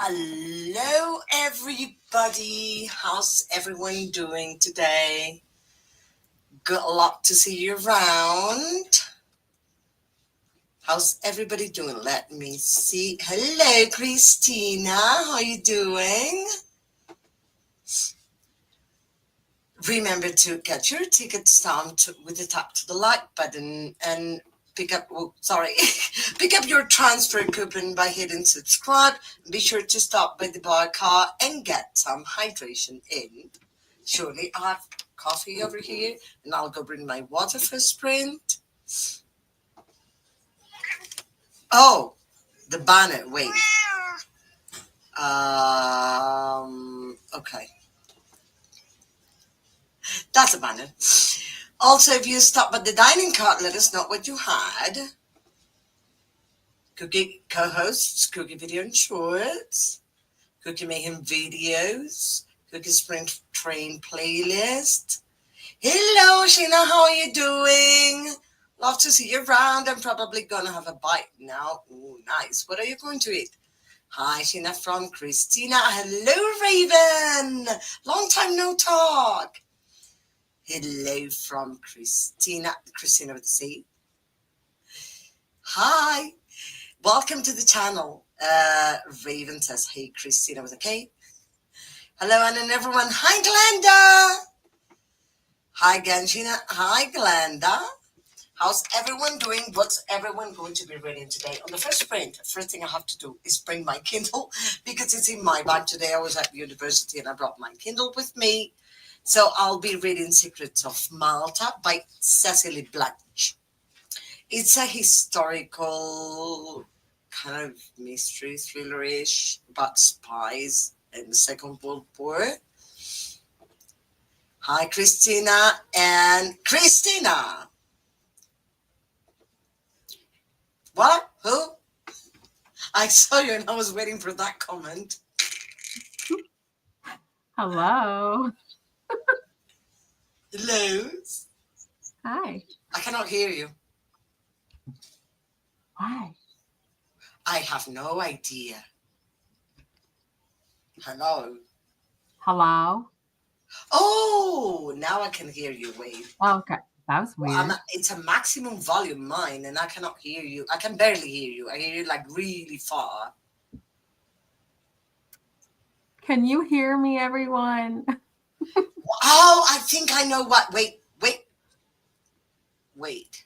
Hello, everybody. How's everyone doing today? Good luck to see you around. How's everybody doing? Let me see. Hello, Christina. How are you doing? Remember to get your ticket stamped with a tap to the like button and pick up your transfer coupon by hitting subscribe. Be sure to stop by the bar car and get some hydration in. Surely I have coffee over here, and I'll go bring my water for sprint. Oh, the banner. Wait. Okay. That's a banner. Also, if you stop at the dining cart, let us know what you had. KuKi co-hosts, KuKi Video and Shorts, KuKi MAYhem videos, KuKi Spring Train playlist. Hello, Sheena, how are you doing? Love to see you around. I'm probably gonna have a bite now. Ooh, nice. What are you going to eat? Hi, Sheena from Christina. Hello, Raven. Long time no talk. Hello from Christina. Christina with the C. Hi. Welcome to the channel. Raven says, hey, Christina with a K. Hello, Anna and everyone. Hi, Glenda. Hi, Ganshina. Hi, Glenda. How's everyone doing? What's everyone going to be reading today? On the first print, first thing I have to do is bring my Kindle because it's in my bag today. I was at university and I brought my Kindle with me. So I'll be reading Secrets of Malta by Cecily Blanche. It's a historical kind of mystery thriller-ish about spies in the Second World War. Hi, Christina and Christina. What? Who? I saw you and I was waiting for that comment. Hello. Hello. Hi. I cannot hear you. Why? I have no idea. Hello. Hello. Oh, now I can hear you. Wait. Oh, okay. That was weird. Well, it's a maximum volume mine, and I cannot hear you. I can barely hear you. I hear you like really far. Can you hear me, everyone? Oh, I think I know what. Wait.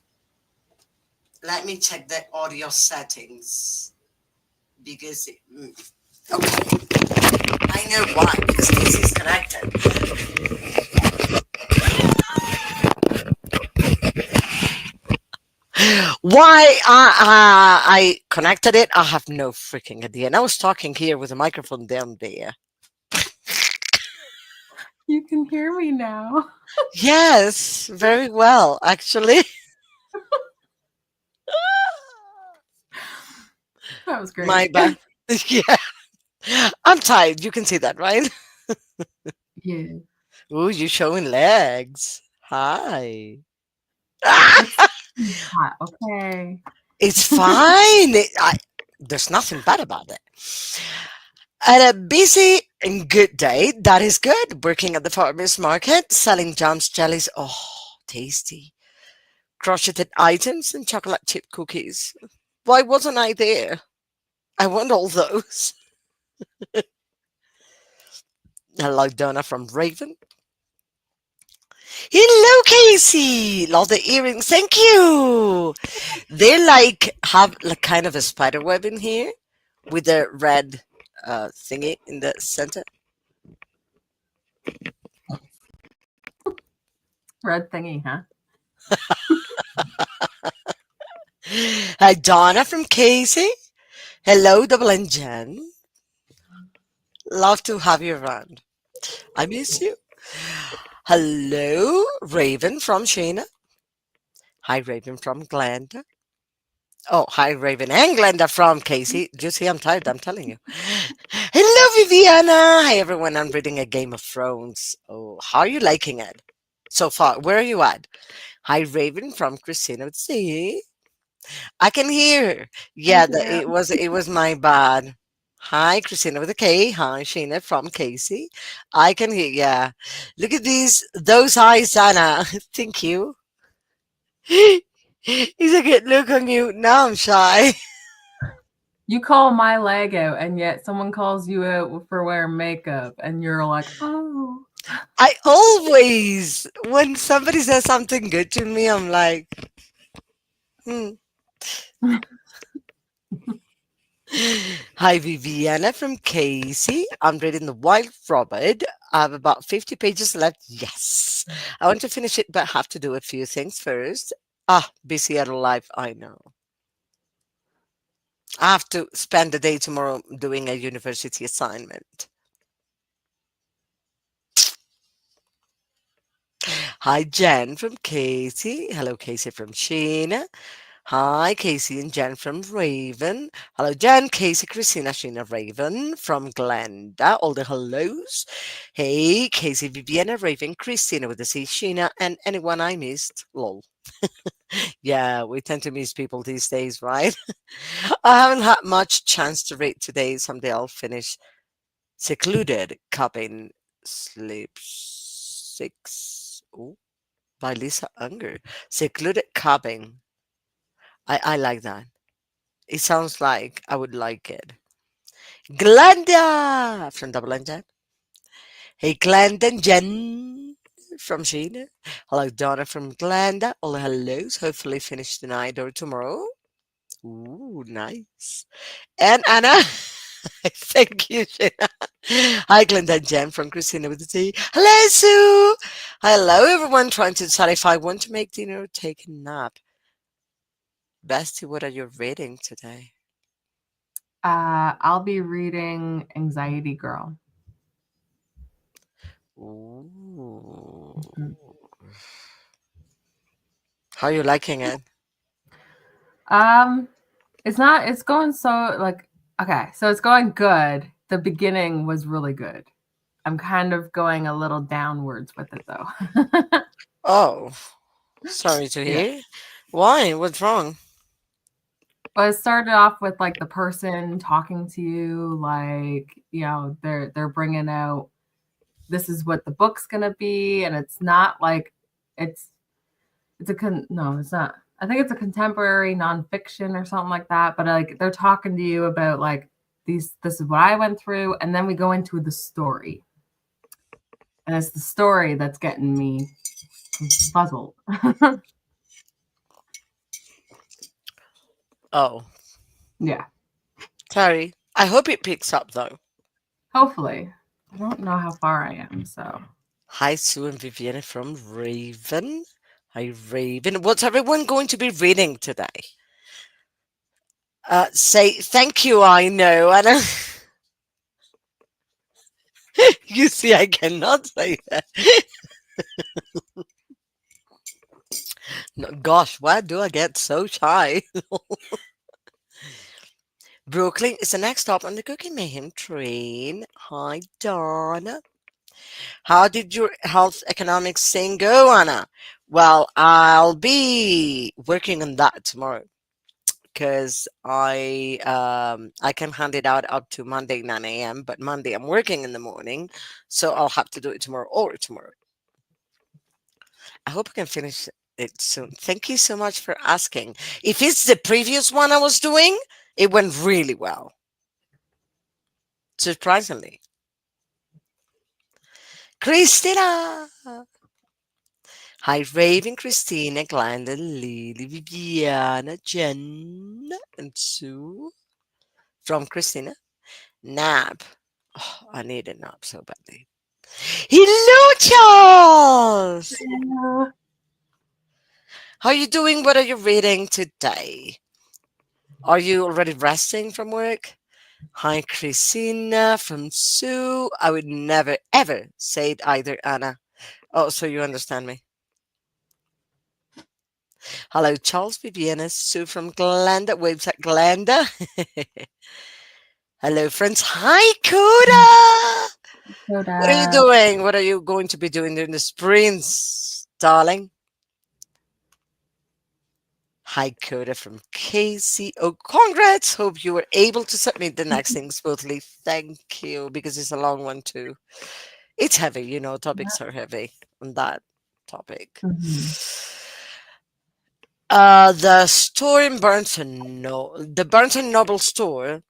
Let me check the audio settings because okay. I know why, because this is connected. Why I connected it, I have no freaking idea. And I was talking here with a microphone down there. You can hear me now. Yes, very well, actually. That was great. My bad. Yeah. I'm tired. You can see that, right? Yeah. Ooh, you showing legs. Hi. It's hot. Okay. It's fine. There's nothing bad about it. At a busy and good day, that is good. Working at the farmer's market, selling jams, jellies. Oh, tasty. Crocheted items and chocolate chip cookies. Why wasn't I there? I want all those. Hello, Donna from Raven. Hello, Casey. Love the earrings. Thank you. They have like kind of a spider web in here with a red thingy in the center. Red thingy, huh? Hi, Donna from Casey. Hello, Double and Jen. Love to have you around. I miss you. Hello, Raven from Shayna. Hi, Raven from Glenda. Oh, hi, Raven and Glenda from Casey. Do you see, I'm tired, I'm telling you. Hello, Viviana. Hi, everyone. I'm reading a Game of Thrones. Oh, how are you liking it so far? Where are you at? Hi, Raven from Christina. See, I can hear. Yeah, Thank you. it was my bad. Hi, Christina with a K. Hi, Sheena from Casey. I can hear. Yeah. Look at those eyes, Anna. Thank you. He's a good look on you. Now I'm shy. You call my leg out, and yet someone calls you out for wearing makeup, and you're like, oh. I always, when somebody says something good to me, I'm like, hmm. Hi, Viviana from Casey. I'm reading The Wild Robert. I have about 50 pages left. Yes. I want to finish it, but have to do a few things first. Busy at life, I know. I have to spend the day tomorrow doing a university assignment. Hi, Jen from Casey. Hello, Casey from Sheena. Hi, Casey and Jen from Raven. Hello, Jen, Casey, Christina, Sheena, Raven from Glenda. All the hellos. Hey, Casey, Viviana, Raven, Christina with the C, Sheena, and anyone I missed. Lol. Yeah, we tend to miss people these days, right? I haven't had much chance to read today. Someday I'll finish Secluded Cabin Sleep 6 by Lisa Unger. Secluded Cabin. I like that. It sounds like I would like it. Glenda from Double Engine. Hey, Glenda and Jen from Sheena. Hello, Donna from Glenda. All the hellos. Hopefully finish tonight or tomorrow. Ooh, nice. And Anna. Thank you, Sheena. Hi, Glenda and Jen from Christina with the T. Hello, Sue. Hello, everyone. Trying to decide if I want to make dinner or take a nap. Bestie, what are you reading today? I'll be reading Anxiety Girl. Ooh. Mhm. How are you liking it? Um, it's going so like okay, so it's going good. The beginning was really good. I'm kind of going a little downwards with it though. Oh, sorry to Yeah. hear. Why? What's wrong? Well, it started off with like the person talking to you, like they're bringing out this is what the book's gonna be, and it's not like it's no, it's not. I think it's a contemporary nonfiction or something like that. But like they're talking to you about like this is what I went through, and then we go into the story, and it's the story that's getting me puzzled. Oh, Yeah, sorry. I hope it picks up though. hopefully. I don't know how far I am, so. Hi, Sue and Viviana from Raven. Hi, Raven. What's everyone going to be reading today? Say thank you. I know, Anna. You see, I cannot say that. No, gosh, why do I get so shy? Brooklyn is the next stop on the KuKi MAYhem train. Hi, Donna. How did your health economics thing go, Anna? Well, I'll be working on that tomorrow because I can hand it out up to Monday 9 a.m. But Monday I'm working in the morning, so I'll have to do it tomorrow or tomorrow. I hope I can finish it soon. Thank you so much for asking. If it's the previous one I was doing, it went really well, surprisingly. Christina. Hi, Raven, Christina, Glenda, Lily, Viviana, Jen, and Sue from Christina. Nap. Oh, I need a nap so badly. Hello, Charles. How are you doing? What are you reading today? Are you already resting from work? Hi, Christina from Sue. I would never, ever say it either, Anna. Oh, so you understand me. Hello, Charles, Viviana, Sue from Glenda. Waves at Glenda. Hello, friends. Hi, Koda. What are you Koda. doing? What are you going to be doing during the sprints, darling? Hi, Koda from Casey. Oh, congrats. Hope you were able to submit the next thing smoothly. Thank you, because it's a long one too. It's heavy, Yeah. topics are heavy on that topic. Mhm. The store in the Barnes and Noble store,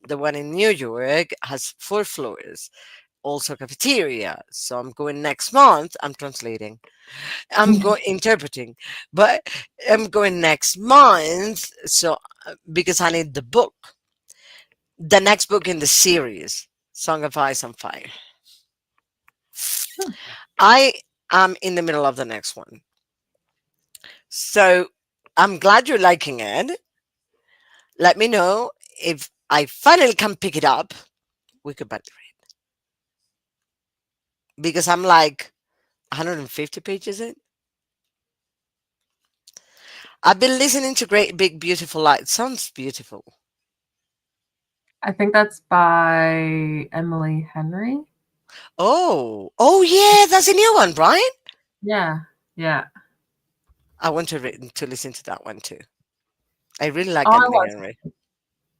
the one in New York, has 4 floors, also cafeteria. So I'm going next month. I'm translating. I'm going interpreting, but I'm going next month. So because I need the next book in the series, Song of Ice and Fire. Hmm. I am in the middle of the next one. So I'm glad you're liking it. Let me know if I finally can pick it up. We could better read because I'm like 150 pages in. I've been listening to Great Big Beautiful Light. Sounds beautiful. I think that's by Emily Henry. Oh yeah, that's a new one, Brian. Yeah, yeah. I want to listen to that one too. I really like Oh, Emily Henry.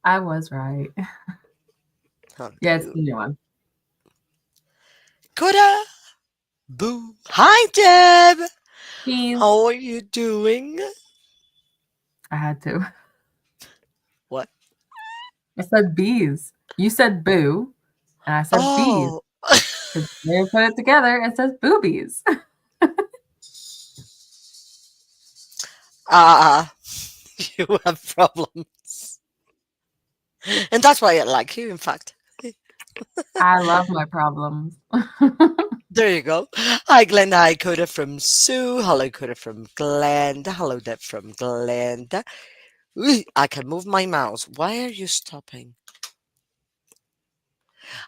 I was right. Oh, Yeah, it's cool. the new one. Koda, boo. Hi, Deb. Bees. How are you doing? I had to. What? I said bees. You said boo, and I said bees. Oh, Because when you put it together, it says boobies. ah, you have problems, and that's why I like you. In fact. I love my problems. There you go. Hi, Glenda. Hi, Coda from Sue. Hello, Coda from Glenda. Hello, Deb from Glenda. Ooh, I can move my mouse. Why are you stopping?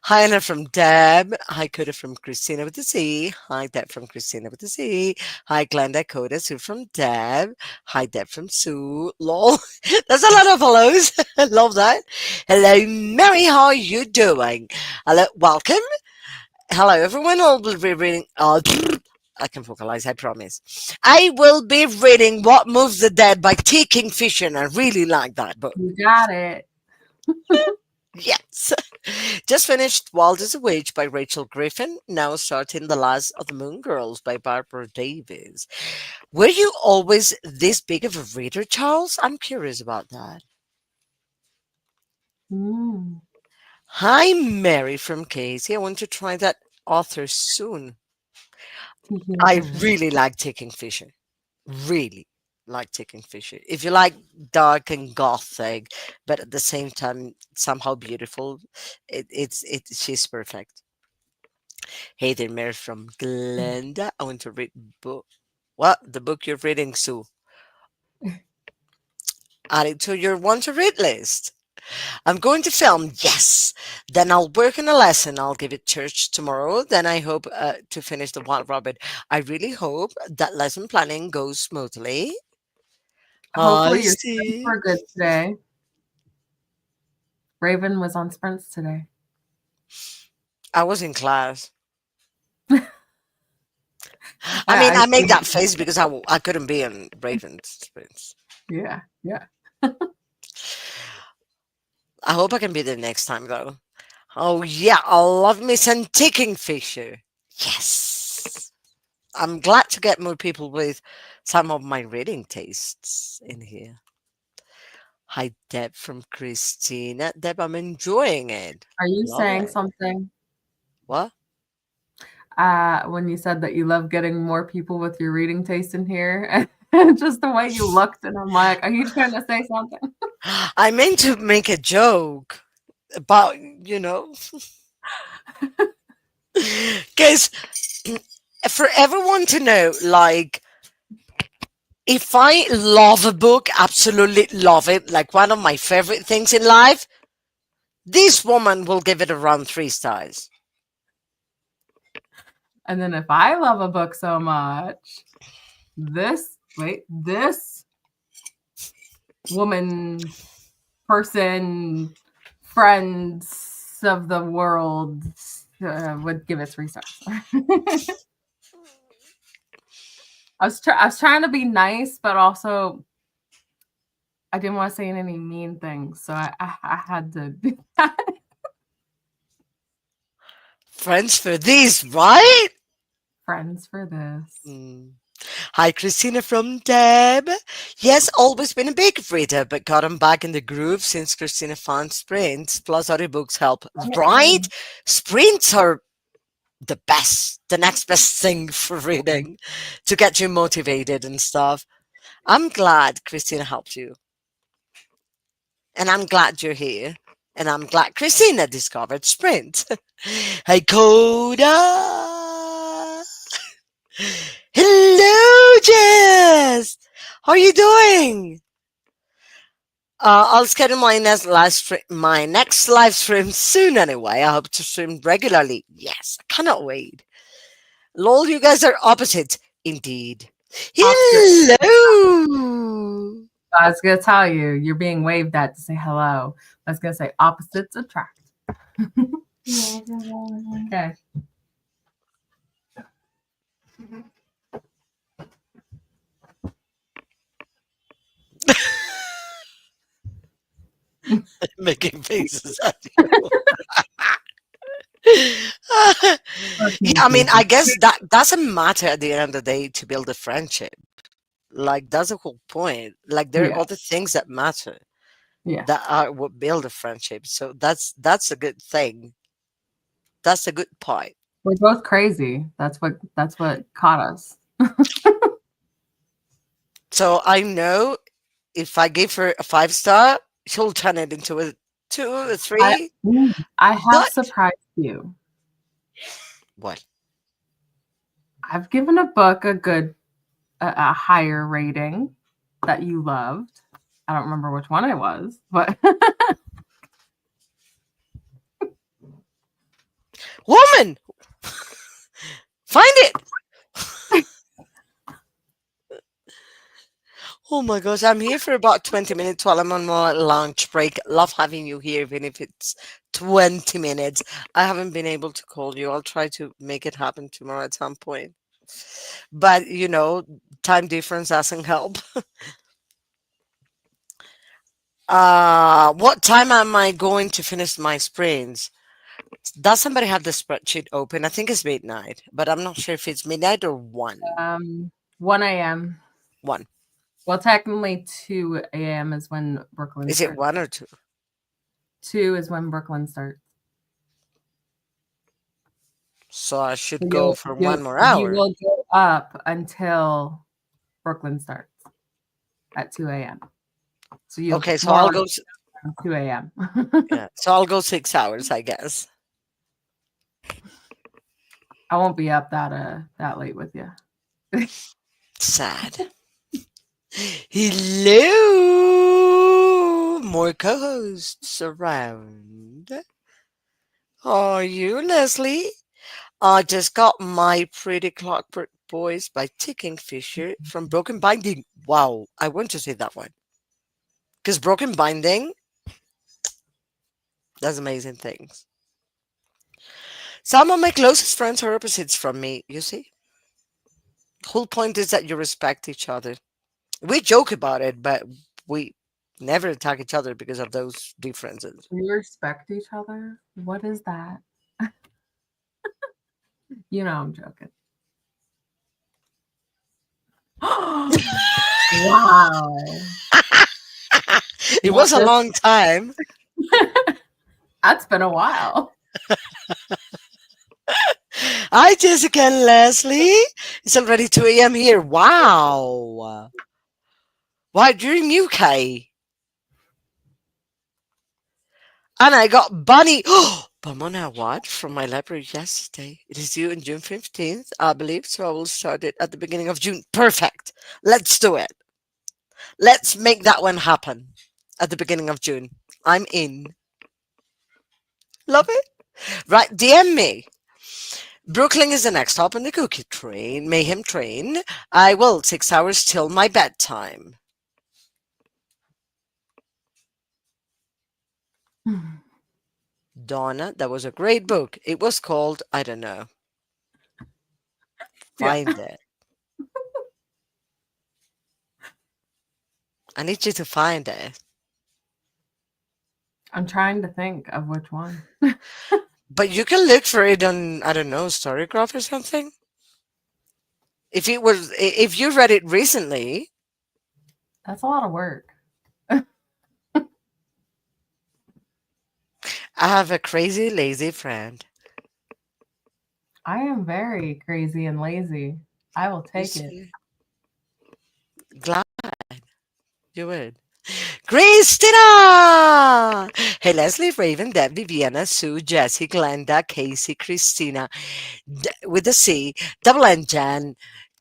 Hi, Anna from Deb. Hi, Coda from Christina with the C. Hi, Deb from Christina with the C. Hi, Glenda, Coda, Sue from Deb. Hi, Deb from Sue. Lol. That's a lot of hellos. I love that. Hello, Mary. How are you doing? Hello, welcome. Hello, everyone. I'll be reading. I can vocalize, I promise. I will be reading What Moves the Dead by T. Kingfisher, and I really like that book. You got it. Yes. Just finished Wild as a Witch by Rachel Griffin. Now starting The Last of the Moon Girls by Barbara Davis. Were you always this big of a reader, Charles? I'm curious about that. Mm. Hi, Mary from Casey. I want to try that author soon. Tiki I Fisher. really like taking fishing. Really like taking fishing. If you like dark and gothic, but at the same time somehow beautiful, she's perfect. Hey there, Mary from Glenda. I want to read book. What the book you're reading, Sue? Add it to your want to read list. I'm going to film. Yes. Then I'll work on a lesson. I'll give it church tomorrow. Then I hope to finish the Wild Rabbit. I really hope that lesson planning goes smoothly. Hi, Hopefully your sprints Steve. were good today. Raven was on sprints today. I was in class. I mean, I I make see. that face because I couldn't be in Raven's sprints. Yeah, yeah. I hope I can be there next time, though. Oh, yeah. I love me some ticking fisher. Yes. I'm glad to get more people with some of my reading tastes in here. Hi, Deb from Christina. Deb, I'm enjoying it. Are you Love saying it. something What? when you said that you love getting more people with your reading taste in here? And just the way you looked, and I'm like, are you trying to say something? I meant to make a joke about, because for everyone to know, like, if I love a book, absolutely love it, like one of my favorite things in life, this woman will give it around 3 stars. And then if I love a book so much, this woman, person, friends of the world would give it 3 stars. I was trying to be nice, but also I didn't want to say any mean things, so I had to do that. Friends for these, right? Friends for this. Mm. Hi, Christina from Deb. Yes, always been a big reader, but gotten back in the groove since Christina found sprints. Plus, audiobooks help, right? Sprints are the best, the next best thing for reading to get you motivated and stuff. I'm glad Christina helped you. And I'm glad you're here. And I'm glad Christina discovered Sprint. Hey, Koda! Hello, Jess! How are you doing? I'll schedule my next live stream soon anyway. I hope to stream regularly. Yes, I cannot wait. Lol, you guys are opposite. Indeed. Opposite. Hello! I was gonna tell you, you're being waved at to say hello. I was gonna say opposites attract. Okay. Making faces at you. Yeah, I mean, I guess that doesn't matter at the end of the day to build a friendship. Like, that's the whole point. Like, there are Yeah. other things that matter Yeah. that are what build a friendship. So that's a good thing. That's a good part. We're both crazy. That's what caught us. So I know if I give her a 5 star, she'll turn it into a 2, a 3. I have But surprised you. what? I've given a book a higher rating that you loved. I don't remember which one it was, but Woman, find it. Oh my gosh, I'm here for about 20 minutes while I'm on my lunch break. Love having you here, even if it's 20 minutes. I haven't been able to call you. I'll try to make it happen tomorrow at some point. But, time difference doesn't help. What time am I going to finish my sprints? Does somebody have the spreadsheet open? I think it's midnight, but I'm not sure if it's midnight or 1. 1 a.m. 1. Well, technically 2 a.m. is when Brooklyn Is it starts. 1 or 2? 2 is when Brooklyn starts. So I should So go for 1 more you hour. will go up until Brooklyn starts at 2 a.m. So you Okay, so I'll go. 2 a.m. Yeah, so I'll go 6 hours, I guess. I won't be up that late with you. Sad. Hello, more co-hosts around. How are you, Leslie? I just got my Pretty Clockwork Boys by Ticking Fisher from Broken Binding. Wow, I want to say that one. Because Broken Binding does amazing things. Some of my closest friends are opposites from me, you see? Whole point is that you respect each other. We joke about it, but we never attack each other because of those differences. We respect each other. What is that? I'm joking. Wow. It was a long time. That's been a while. Hi, Jessica and Leslie. It's already 2 a.m. here. Wow. Why, during UK? And I got Bunny. Oh, Pomona what? From my library yesterday. It is due on June 15th, I believe. So I will start it at the beginning of June. Perfect. Let's do it. Let's make that one happen at the beginning of June. I'm in. Love it. Right, DM me. Brooklyn is the next stop on the KuKi train, Mayhem train. I will 6 hours till my bedtime. Donna, that was a great book. It was called, I don't know. Find it. I need you to find it. I'm trying to think of which one. But you can look for it on, I don't know, Storygraph or something. If you read it recently, That's a lot of work. I have a crazy lazy friend. I am very crazy and lazy. I will You take it. see, glad you would. Christina! Hey, Leslie, Raven, Debbie, Vienna, Sue, Jessie, Glenda, Casey, Christina, with the C, Double N Jan,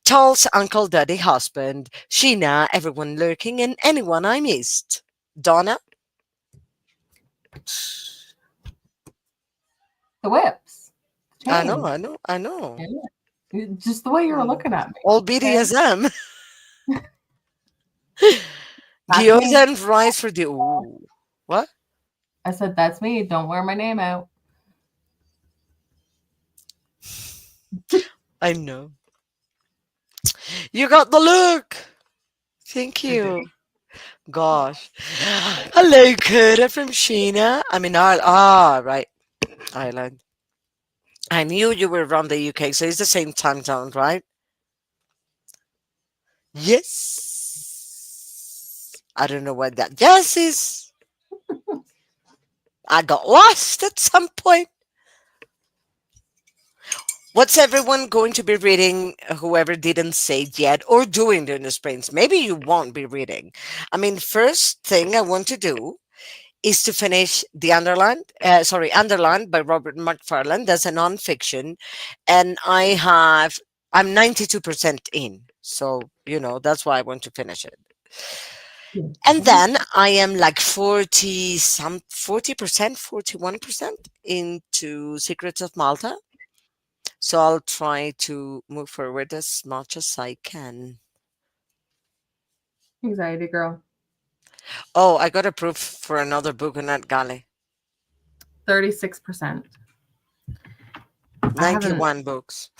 Charles, Uncle, Daddy, husband, Sheena, everyone lurking, and anyone I missed. Donna? The whips. I know, Chains. I know, I know. Yeah. Just the way you were Mm. looking at me. All Okay. BDSM. That's me. Gyoza and rice for the. Ooh. What? I said, that's me. Don't wear my name out. I know. You got the look. Thank I do. you. Gosh. Hello, Koda from Sheena. I'm in Ireland. Ah, right. Ireland. I knew you were from the UK, so it's the same time zone, right? Yes. I don't know what that yes is. I got lost at some point. What's everyone going to be reading? Whoever didn't say it yet, or doing during the sprints? Maybe you won't be reading. I mean, first thing I want to do is to finish the Underlined by Robert McFarlane. That's a nonfiction, and I'm 92% in. So that's why I want to finish it. And then I am like 40%, 41% into Secrets of Malta. So I'll try to move forward as much as I can. Anxiety girl. Oh, I got approved for another book on that galley. 36%. I haven't 91 books.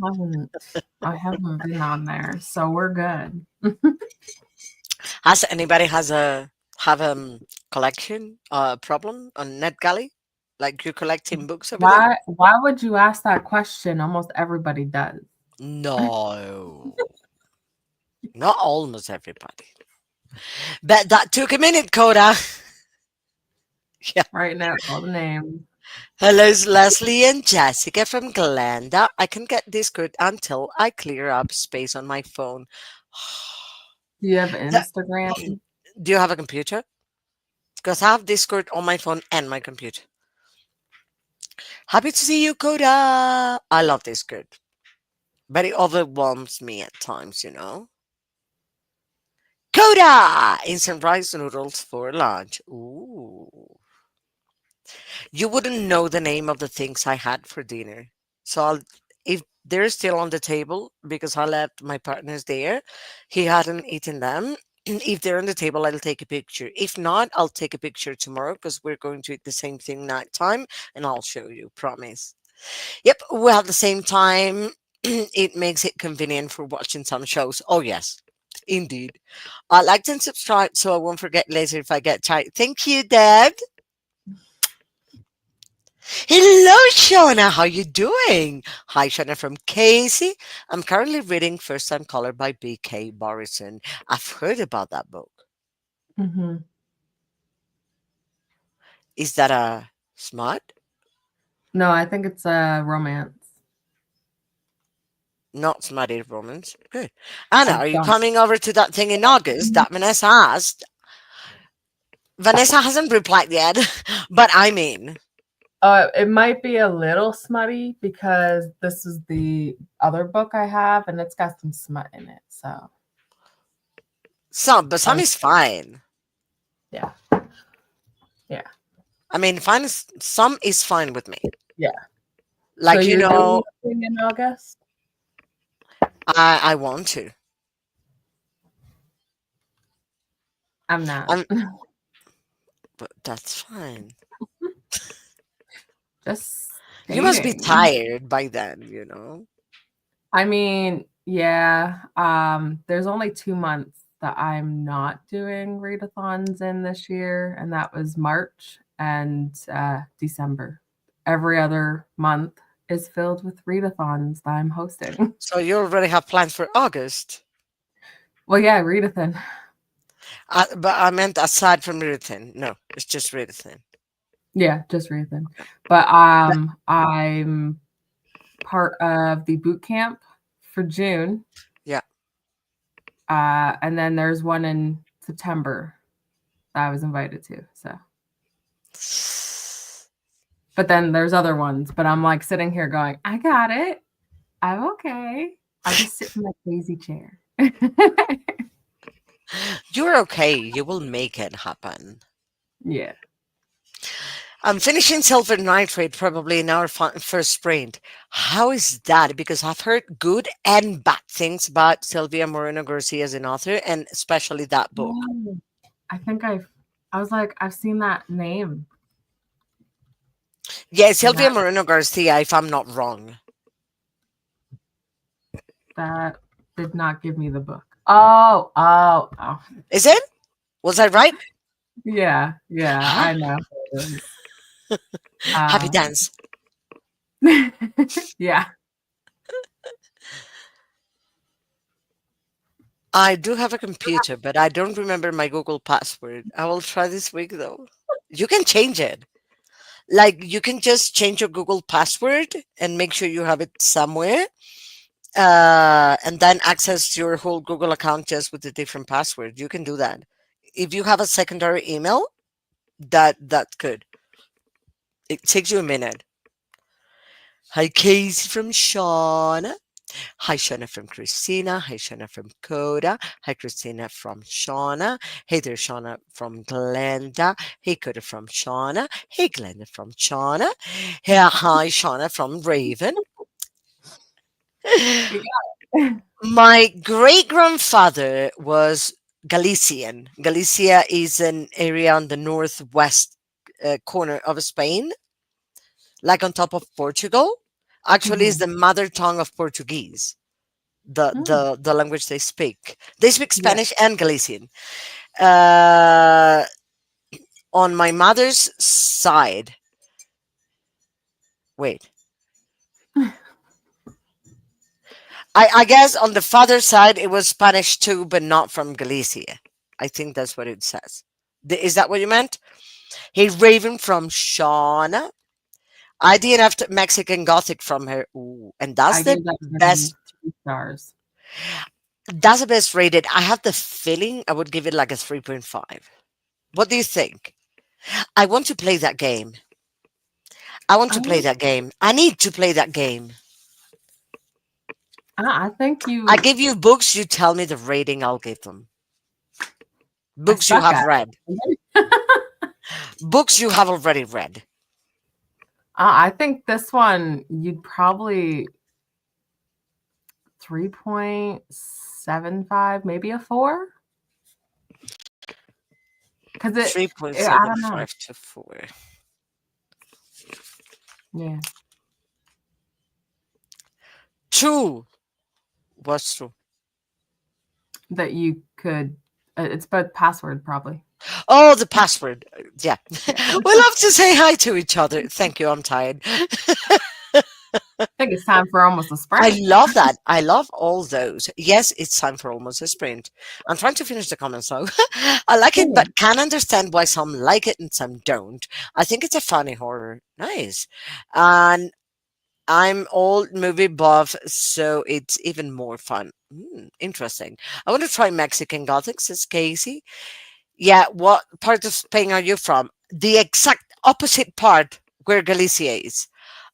haven't I haven't been on there, so we're good. Has anybody have collection problem on NetGalley? Like you're collecting books over there? Why would you ask that question? Almost everybody does. No. Not almost everybody. But that took a minute, Koda. Yeah. Right now, all the names. Hello, it's Leslie and Jessica from Glenda. I can get Discord until I clear up space on my phone. Do you have That- Instagram? Do you have a computer? Because I have Discord on my phone and my computer. Happy to see you, Koda. I love Discord, but it overwhelms me at times. Koda! Instant rice noodles for lunch. Ooh. You wouldn't know the name of the things I had for dinner. So if they're still on the table, because I left my partners there, he hadn't eaten them. If they're on the table, I'll take a picture. If not, I'll take a picture tomorrow because we're going to eat the same thing nighttime and I'll show you, promise. Yep, we have the same time. It makes it convenient for watching some shows. Oh, yes, indeed. Like and subscribe so I won't forget later if I get tired. Thank you, Deb. Hello, Shauna. How you doing? Hi, Shauna from Casey. I'm currently reading First Time Caller by B.K. Morrison. I've heard about that book. Mm-hmm. Is that a smut? No, I think it's a romance. Not smutty romance. Good. Anna, I are you don't. coming over to that thing in August that Vanessa asked? Vanessa hasn't replied yet, but I'm in. It might be a little smutty because this is the other book I have, and it's got some smut in it. So, But some is fine. yeah, yeah, I mean, some is fine with me. yeah. So Like, you're doing the thing in August? I want to. I'm not. I'm, but that's fine. Just You must be dating. tired by then. I mean, yeah. There's only 2 months that I'm not doing readathons in this year, and that was March and December. Every other month is filled with readathons that I'm hosting. So you already have plans for August. Well, yeah, readathon. But I meant aside from Readathon. No, it's just Readathon. Yeah, just readathon. But That- I'm part of the boot camp for June. yeah. And then there's one in September that I was invited to. So, but then there's other ones. But I'm like sitting here going, I got it. I'm okay. I'll just sit in my crazy chair. You're okay. You will make it happen. Yeah. I'm finishing Silver Nitrate probably in our first sprint. How is that? Because I've heard good and bad things about Sylvia Moreno Garcia as an author, and especially that book. Oh, I think I was like, I've seen that name. Yeah, And Sylvia Moreno Garcia, if I'm not wrong. that did not give me the book. Oh. Is it? Was I right? Yeah, Huh? I know. Happy dance. Yeah. I do have a computer, but I don't remember my Google password. I will try this week though. You can change it. Like you can just change your Google password and make sure you have it somewhere. And then access your whole Google account just with a different password. You can do that. If you have a secondary email, that's good. It takes you a minute. Hi Casey from Shauna. Hi Shauna from Christina. Hi Shauna from Koda. Hi Christina from Shauna. Hey there Shauna from Glenda. Hey Koda from Shauna. Hey Glenda from Shauna. Hey, hi Shauna from Raven. My great grandfather was Galician. Galicia is an area on the northwest corner of Spain, like on top of Portugal. Actually, is the mother tongue of Portuguese. The language they speak. They speak Yeah. Spanish and Galician. Uh, on my mother's side, wait, I guess on the father's side it was Spanish too, but not from Galicia. I think that's what it says. Is that what you meant? Hey, Raven from Shauna. I did have Mexican Gothic from her. Ooh, and I gave that best. 2 stars. That's the best rated. I have the feeling I would give it like a 3.5. What do you think? I want to play that game. I want to play Oh, that game. I need to play that game. I think I you. give you books, you tell me the rating I'll give them. I Books you suck have at read. it. Books you have already read. I think this one you'd probably 3.75, maybe a 4. Because I don't know. 3.75 to 4. Yeah. 2 was true. That you could, it's both password probably. Oh, the password. Yeah. We love to say hi to each other. Thank you. I'm tired. I think it's time for almost a I sprint. love that. I love all those. Yes, it's time for almost a sprint. I'm trying to finish the comments though. I like it, Yeah. but can understand why some like it and some don't. I think it's a funny horror. Nice. And I'm old movie buff, so it's even more fun. Interesting. I want to try Mexican Gothic, says Casey. Yeah, what part of Spain are you from? The exact opposite part where Galicia is.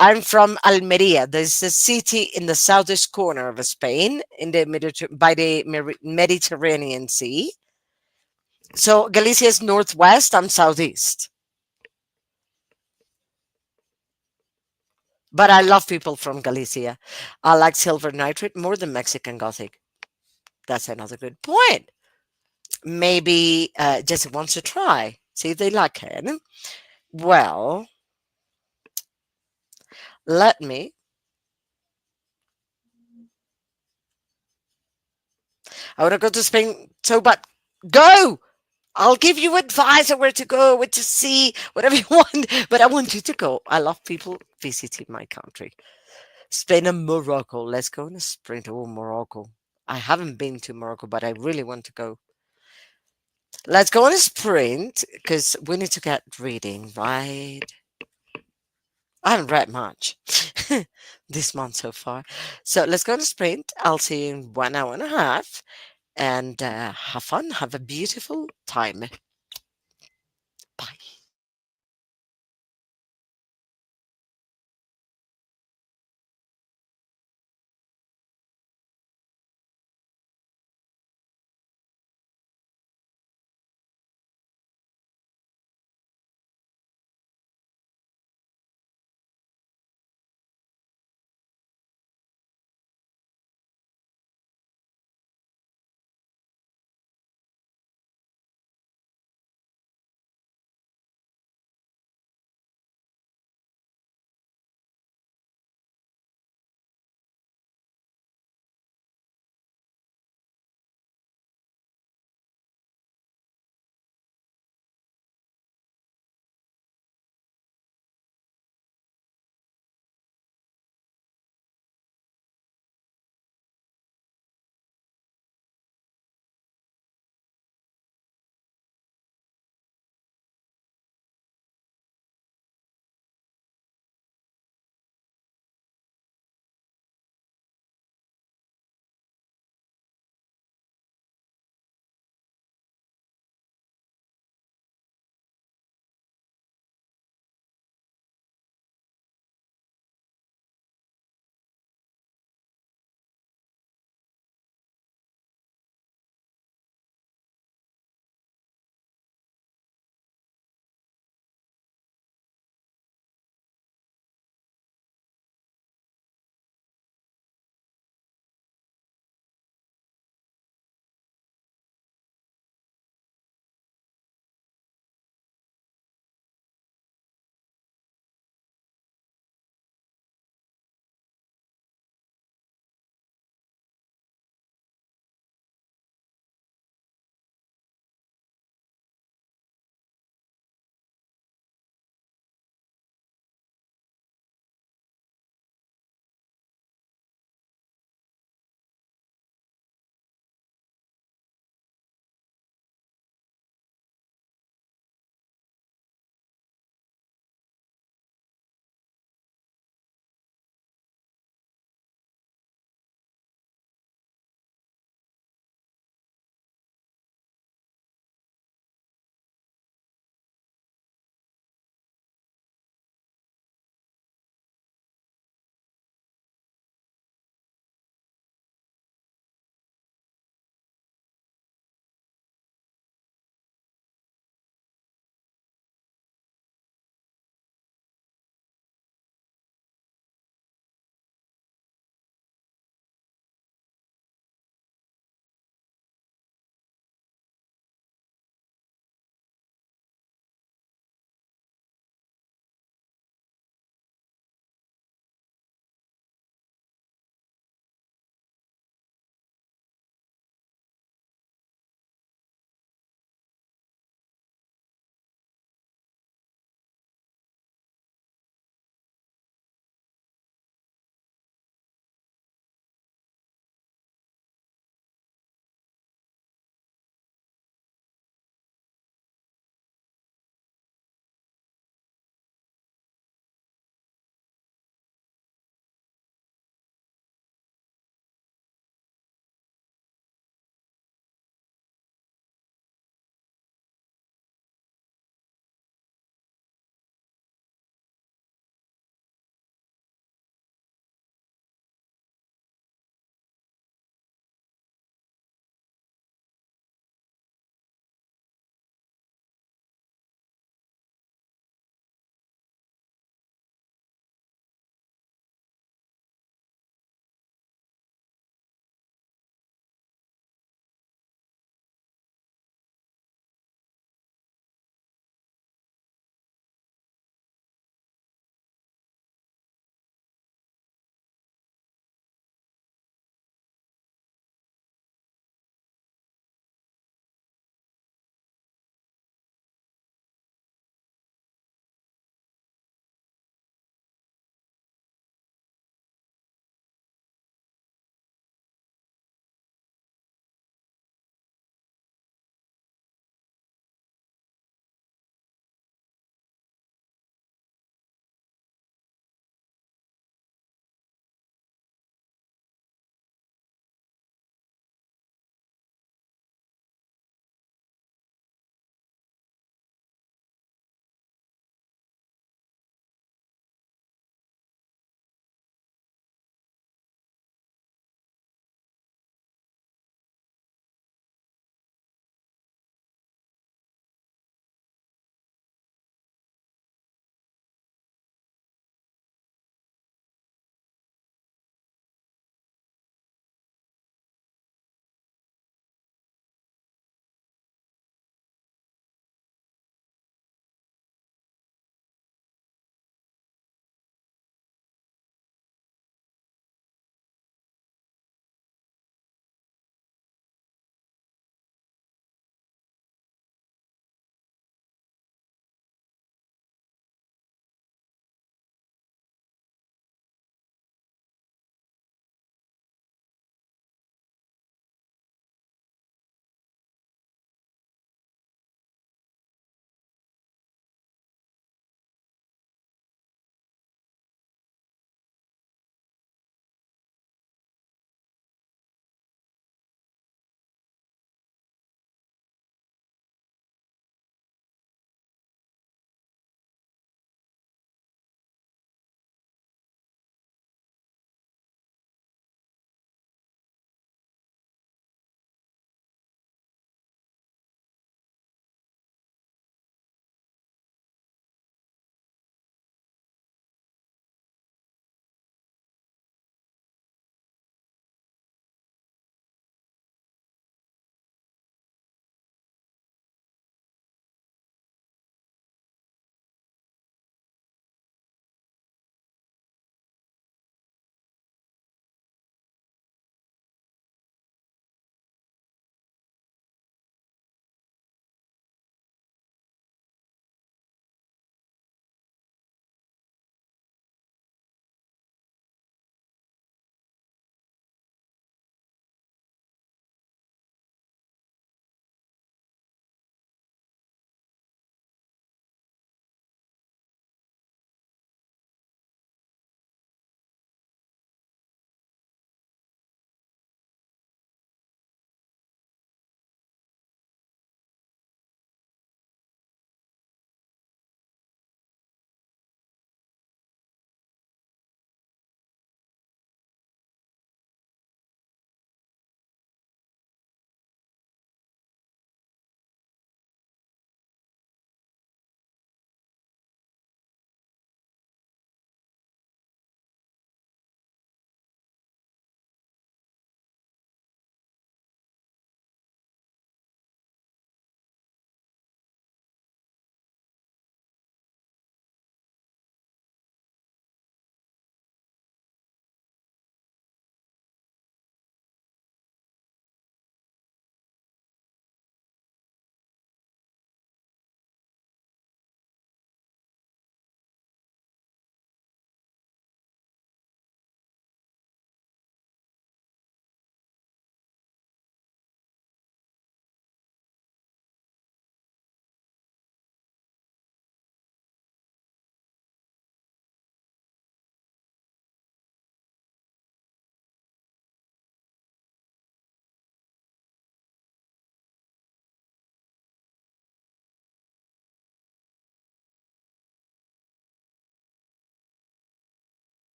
I'm from Almeria. There's a city in the southeast corner of Spain, in the by the Mediterranean Sea. So Galicia is northwest. I'm southeast. But I love people from Galicia. I like Silver Nitrate more than Mexican Gothic. That's another good point. Maybe Jesse wants to try. See if they like it. Well, let me. I want to go to Spain so bad. Go! I'll give you advice on where to go, where to see, whatever you want. But I want you to go. I love people visiting my country. Spain and Morocco. Let's go on a sprint. Oh, Morocco. I haven't been to Morocco, but I really want to go. Let's go on a sprint because we need to get reading, right? I haven't read much this month so far. So let's go on a sprint. I'll see you in 1 hour and a half and have fun. Have a beautiful time. Bye.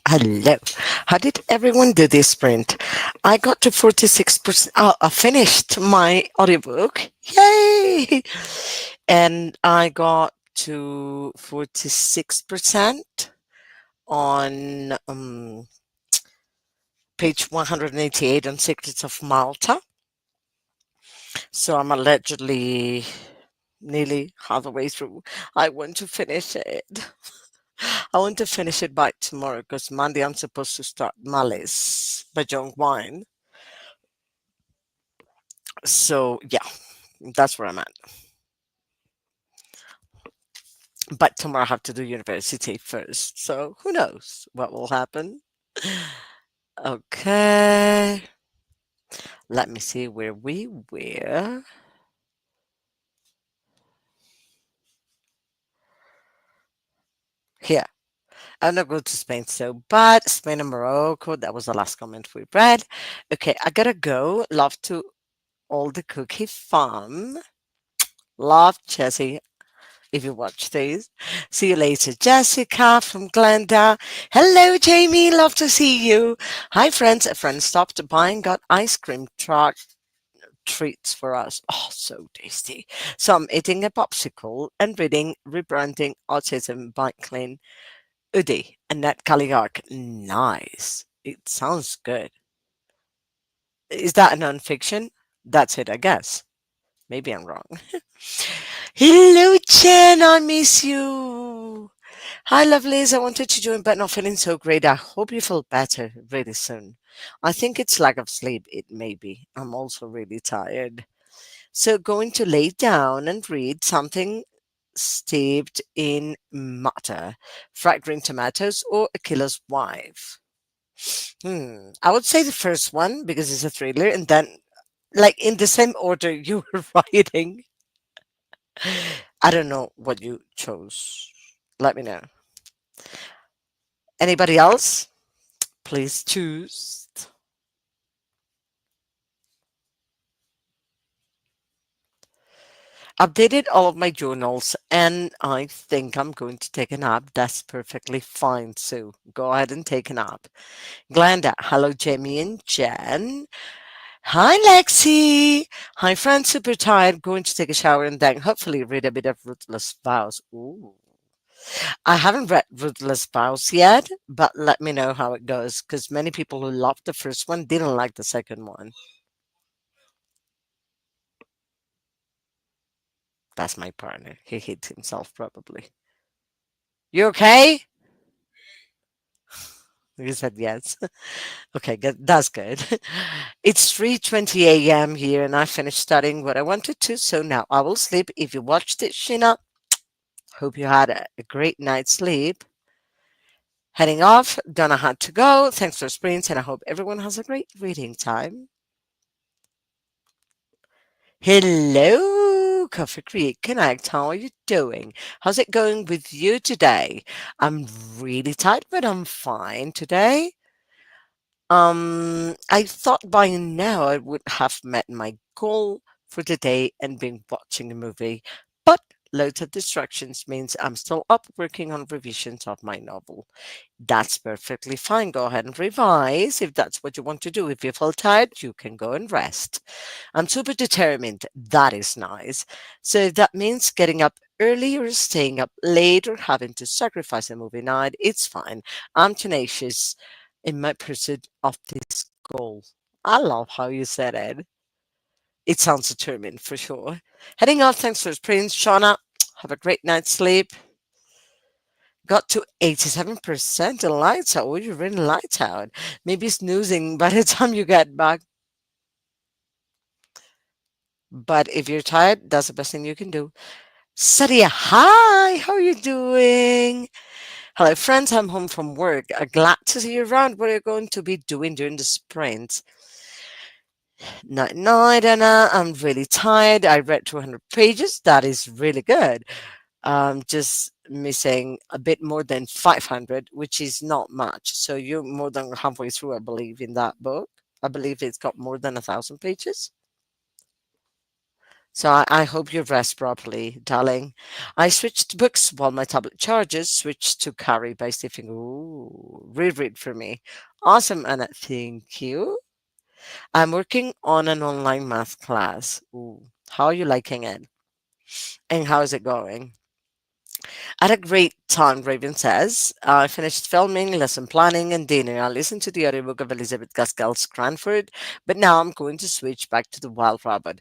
Hello. How did everyone do this sprint? I got to 46%. Oh, I finished my audiobook. Yay! And I got to 46% on page 188 on Secrets of Malta. So I'm allegedly nearly halfway through. I want to finish it. I want to finish it by tomorrow because Monday I'm supposed to start Malice by John Wine. So yeah, that's where I'm at. But tomorrow I have to do university first. So who knows what will happen? Okay. Let me see where we were. Here. I'm not going to Spain, so but Spain and Morocco, that was the last comment we read. Okay, I gotta go. Love to all the KuKi fam. Love Jessie. If you watch these, see you later, Jessica from Glenda. Hello, Jamie. Love to see you. Hi, friends. A friend stopped by and got ice cream truck treats for us. Oh, so tasty. So I'm eating a popsicle and reading Rebranding Autism by Clint Udy and Nat Caligari. Nice. It sounds good. Is that a non-fiction? That's it, I guess. Maybe I'm wrong. Hello, Jen. I miss you. Hi, lovelies. I wanted to join, but not feeling so great. I hope you feel better really soon. I think it's lack of sleep. It may be. I'm also really tired. So, going to lay down and read something steeped in matter, fried green tomatoes, or a killer's wife. I would say the first one because it's a thriller, and then, like in the same order you were writing. I don't know what you chose. Let me know. Anybody else? Please choose. Updated all of my journals, and I think I'm going to take a nap. That's perfectly fine, Sue. Go ahead and take a nap. Glenda, hello, Jamie and Jen. Hi, Lexi. Hi, friends. Super tired. Going to take a shower and then hopefully read a bit of Ruthless Vows. Ooh. I haven't read Ruthless Vows yet, but let me know how it goes because many people who loved the first one didn't like the second one. That's my partner. He hit himself probably. You okay? You said yes. Okay, good. That's good. It's 3:20 a.m. here, and I finished studying what I wanted to. So now I will sleep. If you watched it, Sheena, hope you had a great night's sleep. Heading off. Donna had to go. Thanks for sprints, and I hope everyone has a great reading time. Hello, Coffee Creek Connect. How are you doing? How's it going with you today? I'm really tired, but I'm fine today. I thought by now I would have met my goal for the day and been watching a movie, but loads of distractions means I'm still up working on revisions of my novel. That's perfectly fine. Go ahead and revise if that's what you want to do. If you feel tired, you can go and rest. I'm super determined. That is nice. So if that means getting up early or staying up late or having to sacrifice a movie night, it's fine. I'm tenacious in my pursuit of this goal. I love how you said it. It sounds determined for sure. Heading off, thanks for Prince Shauna. Have a great night's sleep. Got to 87% in lights out. Oh, you're really lights out. Maybe snoozing by the time you get back. But if you're tired, that's the best thing you can do. Sadia, hi, how are you doing? Hello, friends. I'm home from work. Glad to see you around. What are you going to be doing during the sprint? Night, night, Anna. I'm really tired. I read 200 pages. That is really good. Just missing a bit more than 500, which is not much. So you're more than halfway through, I believe, in that book. I believe it's got more than 1,000 pages. So I hope you rest properly, darling. I switched books while my tablet charges. Switched to Carrie by Stephen. Ooh, reread for me. Awesome, Anna. Thank you. I'm working on an online math class. Ooh, how are you liking it? And how is it going? I had a great time, Raven says. I finished filming, lesson planning, and dinner. I listened to the audiobook of Elizabeth Gaskell's Cranford, but now I'm going to switch back to the Wild Rabbit.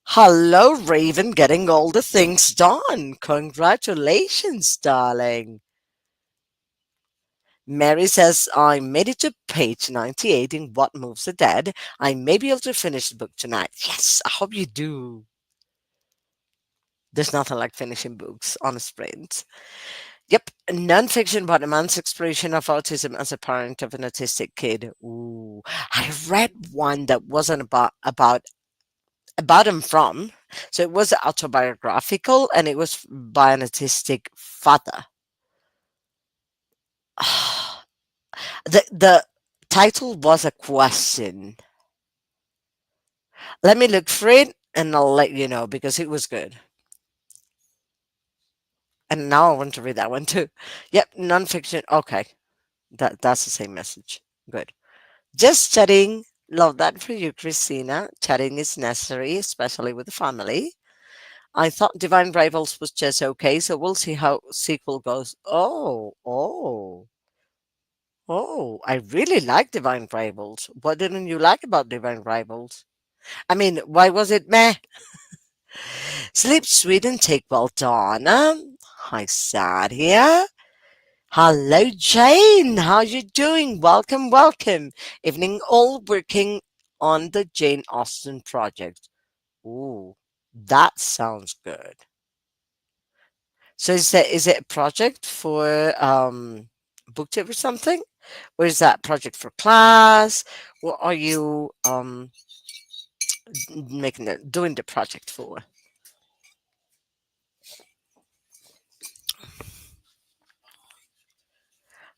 Hello, Raven, getting all the things done. Congratulations, darling. Mary says, I made it to page 98 in What Moves the Dead. I may be able to finish the book tonight. Yes, I hope you do. There's nothing like finishing books on a sprint. Yep, nonfiction about a man's exploration of autism as a parent of an autistic kid. Ooh, I read one that wasn't about him from. So it was autobiographical and it was by an autistic father. The title was a question. Let me look for it and I'll let you know because it was good. And now I want to read that one too. Yep, nonfiction. Okay, that's the same message. Good. Just chatting. Love that for you, Christina. Chatting is necessary, especially with the family. I thought Divine Rivals was just okay, so we'll see how sequel goes. Oh, I really like Divine Rivals. What didn't you like about Divine Rivals? I mean, why was it meh? Sleep sweet and take well, Donna. Hi, Sad here. Hello, Jane. How you doing? Welcome, welcome. Evening all working on the Jane Austen project. Ooh, that sounds good. So is it a project for booktube or something? Or is that project for class? What are you doing the project for?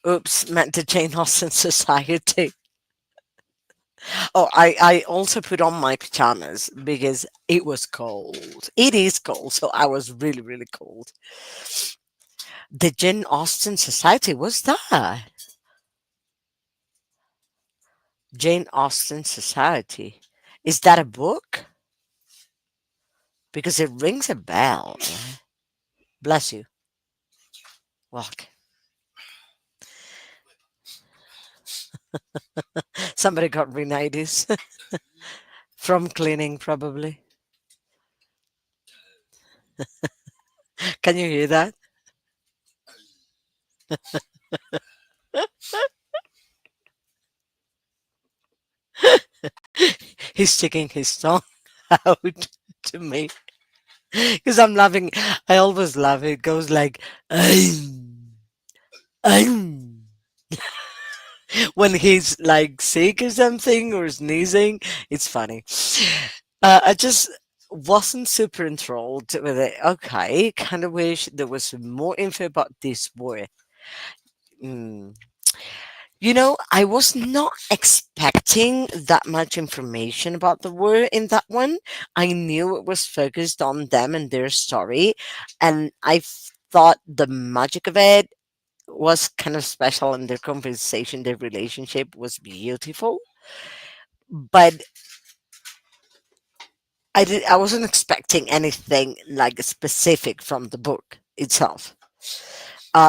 Oops, meant the Jane Austen Society. Oh, I also put on my pajamas because it was cold. It is cold, so I was really, really cold. The Jane Austen Society, what's that? Jane Austen Society. Is that a book? Because it rings a bell. Bless you. Walk. Somebody got rhinitis from cleaning, probably. Can you hear that? He's sticking his tongue out to me because I'm laughing. I always laugh. It goes like, "Aim, aim." When he's like sick or something or sneezing. It's funny. I just wasn't super enthralled with it. Okay, kind of wish there was more info about this war. Mm. I was not expecting that much information about the war in that one. I knew it was focused on them and their story, and thought the magic of it was kind of special, and their conversation, their relationship was beautiful. But I wasn't expecting anything like specific from the book itself.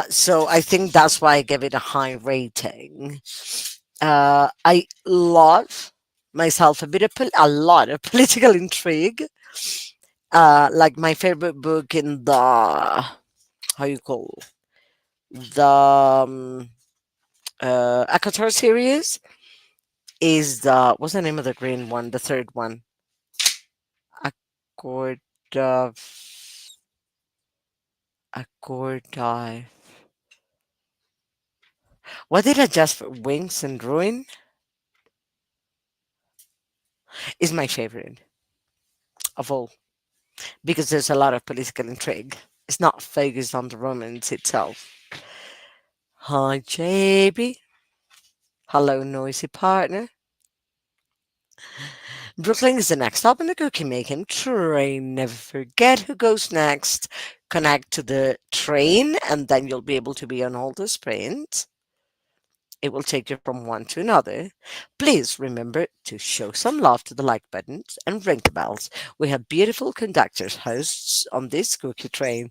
So I think that's why I gave it a high rating. I love myself a lot of political intrigue. Like my favorite book in the how you call the Akatar series is the what's the name of the green one? The third one, Accord of Accord. What did I just for Wings and Ruin? Is my favorite of all because there's a lot of political intrigue. It's not focused on the romance itself. Hi, JB. Hello, noisy partner. Brooklyn is the next stop in the KuKi MAYhem train. Never forget who goes next. Connect to the train, and then you'll be able to be on all the sprints. It will take you from one to another. Please remember to show some love to the like buttons and ring the bells. We have beautiful conductors, hosts on this KuKi train.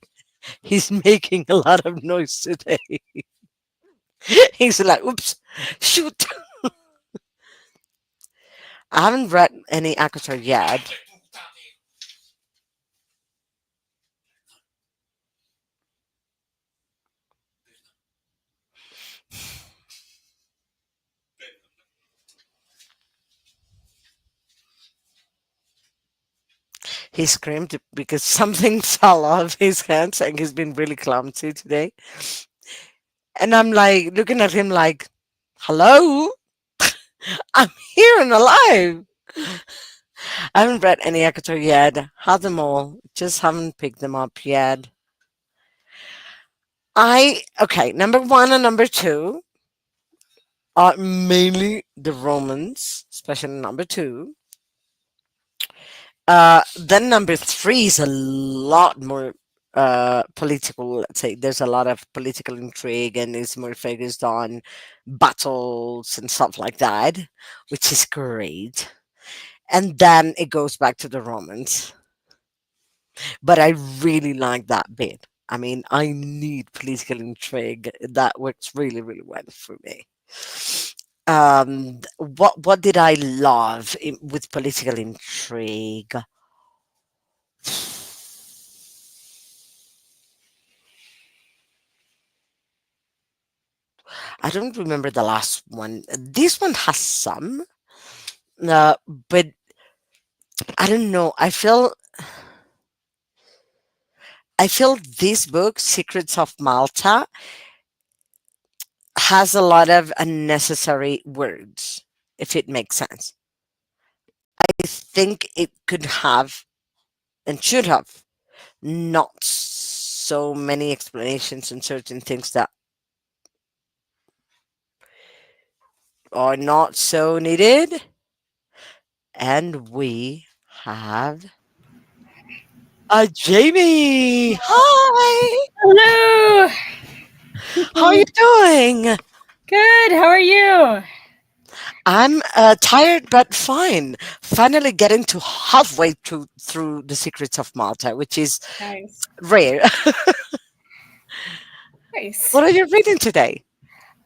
He's making a lot of noise today. He's like, oops, shoot. I haven't read any Akatar yet. He screamed because something fell off his hands and he's been really clumsy today. And I'm like looking at him like, hello? I'm here and alive. I haven't read any Akatar yet. Had them all. Just haven't picked them up yet. Okay, number one and number two are mainly the Romans, especially number two. Then number three is a lot more political. Let's say there's a lot of political intrigue and is more focused on battles and stuff like that, which is great. And then it goes back to the Romans, but I really like that bit. I mean, I need political intrigue. That works really, really well for me. What did I love with political intrigue? I don't remember the last one. This one has some, uh, but I don't know. I feel this book, Secrets of Malta, has a lot of unnecessary words, if it makes sense. I think it could have and should have not so many explanations and certain things that are not so needed. And we have a Jamie. Hi. Hello. How are you doing? Good. How are you? I'm tired but fine. Finally getting to halfway through the Secrets of Malta, which is Nice. rare. Nice. What are you reading today?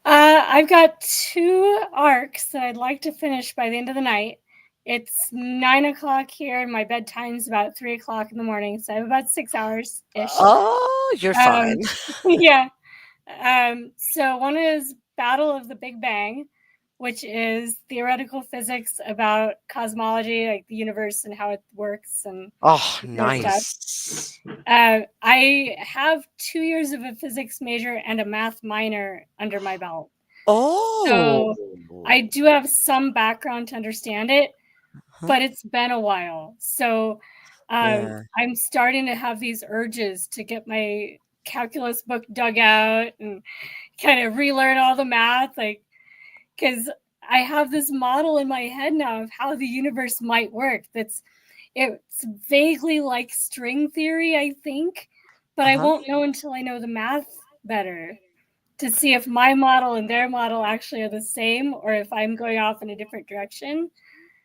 I've got 2 arcs that I'd like to finish by the end of the night. It's 9 o'clock here, and my bedtime's about 3 o'clock in the morning, so I have about 6 hours ish. Oh, you're fine. Yeah. So one is Battle of the Big Bang, which is theoretical physics about cosmology, like the universe and how it works and Oh, stuff. nice. I have 2 years of a physics major and a math minor under my belt. Oh. So I do have some background to understand it, but it's been a while. So Yeah. I'm starting to have these urges to get my calculus book dug out and kind of relearn all the math, like, because I have this model in my head now of how the universe might work. It's vaguely like string theory, I think, but I won't know until I know the math better to see if my model and their model actually are the same or if I'm going off in a different direction.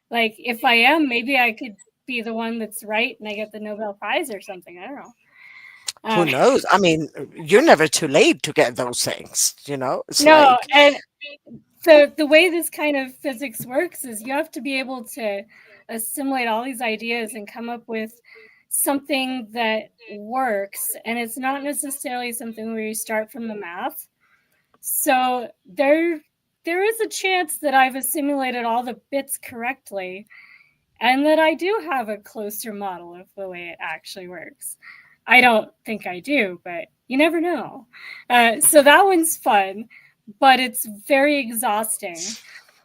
Like, if I am, maybe I could be the one that's right and I get the Nobel Prize or something. I don't know. Who knows? I mean, you're never too late to get those things, you know? It's No, like, and the way this kind of physics works is you have to be able to assimilate all these ideas and come up with something that works, and it's not necessarily something where you start from the math. So there is a chance that I've assimilated all the bits correctly and that I do have a closer model of the way it actually works. I don't think I do, but you never know. So that one's fun, but it's very exhausting.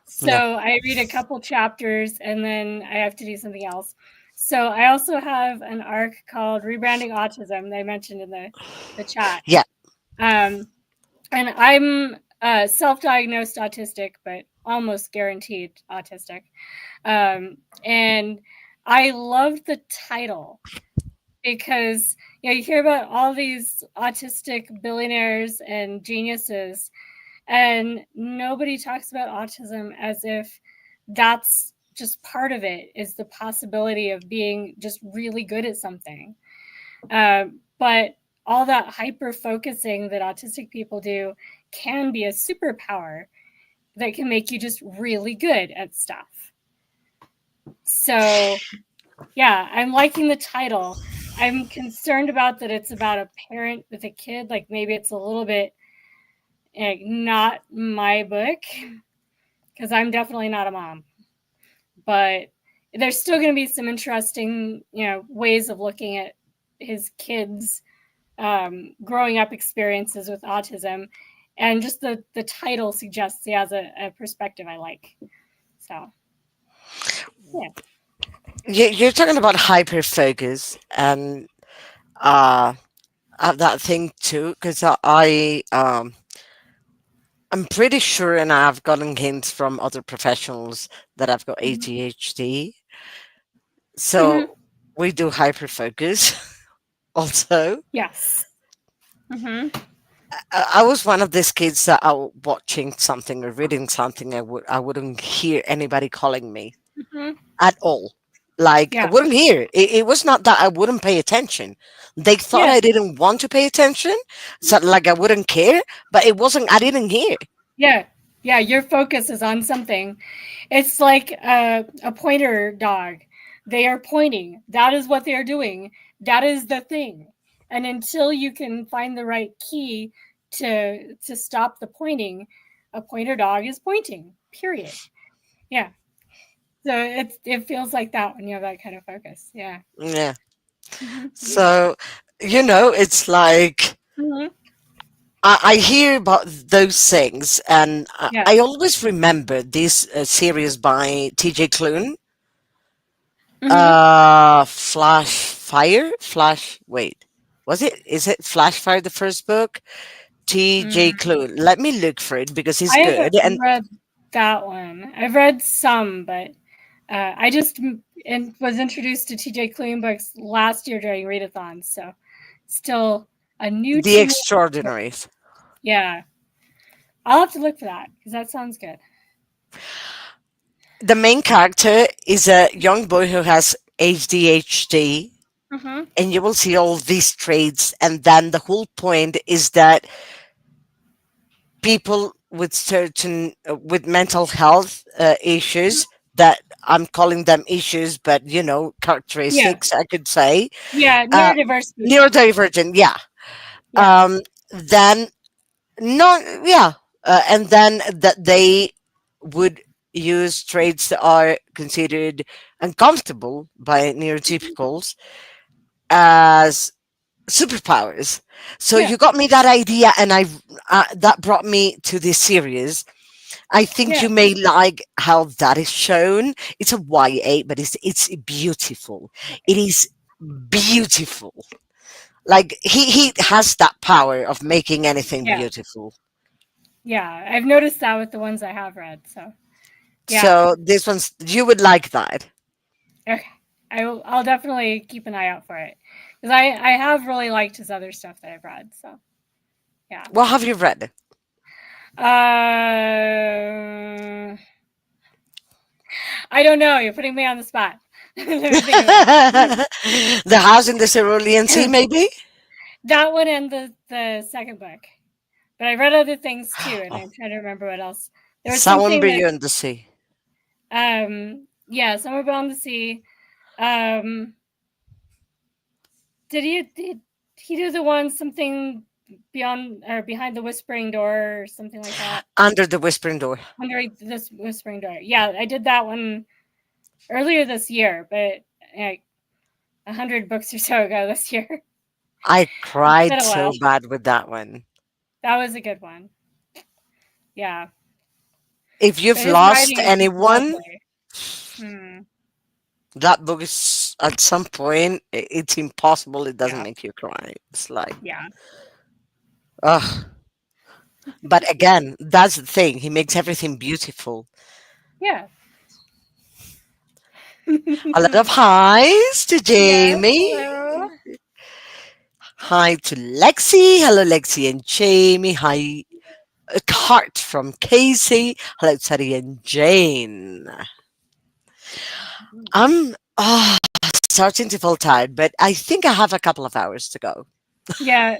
So I read a couple chapters and then I have to do something else. So I also have an arc called Rebranding Autism that I mentioned in the chat. yeah. And I'm self-diagnosed autistic, but almost guaranteed autistic. And I loved the title because you hear about all these autistic billionaires and geniuses, and nobody talks about autism as if that's just part of it, is the possibility of being just really good at something. But all that hyper focusing that autistic people do can be a superpower that can make you just really good at stuff. So yeah, I'm liking the title. I'm concerned about that it's about a parent with a kid. Like maybe it's a little bit not my book, because I'm definitely not a mom. But there's still going to be some interesting, ways of looking at his kids' growing up experiences with autism, and just the title suggests he has a perspective I like. So, yeah. You're talking about hyper focus, and I have that thing too, because I'm pretty sure, and I've gotten hints from other professionals that I've got ADHD. So we do hyper focus also. Yes. I was one of these kids that watching something or reading something, I wouldn't hear anybody calling me at all. Like, I Yeah. wouldn't hear. It was not that I wouldn't pay attention. They thought Yeah. I didn't want to pay attention, so like I wouldn't care. But it wasn't. I didn't hear. Yeah. Yeah. Your focus is on something. It's like a pointer dog. They are pointing. That is what they are doing. That is the thing. And until you can find the right key to stop the pointing, a pointer dog is pointing. Period. Yeah. So it feels like that when you have that kind of focus. Yeah. Yeah. So, it's like I hear about those things, and Yeah. I always remember this series by T.J. Klune. Wait, is it Flash Fire, the first book? TJ Klune. Let me look for it because it's I good. haven't And read that one. I've read some, but I just was introduced to TJ Klune books last year during Readathon, so still a new The to me. Extraordinaries. Yeah. I'll have to look for that because that sounds good. The main character is a young boy who has ADHD, and you will see all these traits. And then the whole point is that people with with mental health issues, that I'm calling them issues, but characteristics, I could say. Yeah, neurodiverse people. Neurodivergent, yeah. Yeah. Then no, yeah, and then that they would use traits that are considered uncomfortable by neurotypicals as superpowers. So Yeah. you got me that idea, and that brought me to this series. I think Yeah. you may like how that is shown. It's a YA, but it's beautiful. It is beautiful. Like he has that power of making anything Yeah. beautiful. Yeah. I've noticed that with the ones I have read. So yeah. So this one's, you would like that. Okay. I'll definitely keep an eye out for it. Because I have really liked his other stuff that I've read. So yeah. What have you read? I don't know. You're putting me on the spot. Let me think about it. The House in the Cerulean Sea, maybe? That one and the second book. But I read other things too, and I'm trying to remember what else. There was Someone something Beyond the Sea. yeah, Somewhere Beyond the Sea. Did he do the one something beyond or behind the whispering door or something like that? Under the Whispering Door. Under this whispering door. Yeah, I did that one earlier this year, but like 100 books or so ago this year. I cried Been a so while. bad with that one. That was a good one. Yeah. If you've But his lost writing is anyone, lovely. that book is, at some point, it's impossible. It doesn't make you cry. It's like, Yeah. ugh. But again, that's the thing. He makes everything beautiful. Yeah. A lot of highs to Yes. Jamie. Hello. Hi to Lexi. Hello, Lexi and Jamie. Hi, a heart from Casey. Hello, Teddy and Jane. I'm starting to feel tired, but I think I have a couple of hours to go. Yeah.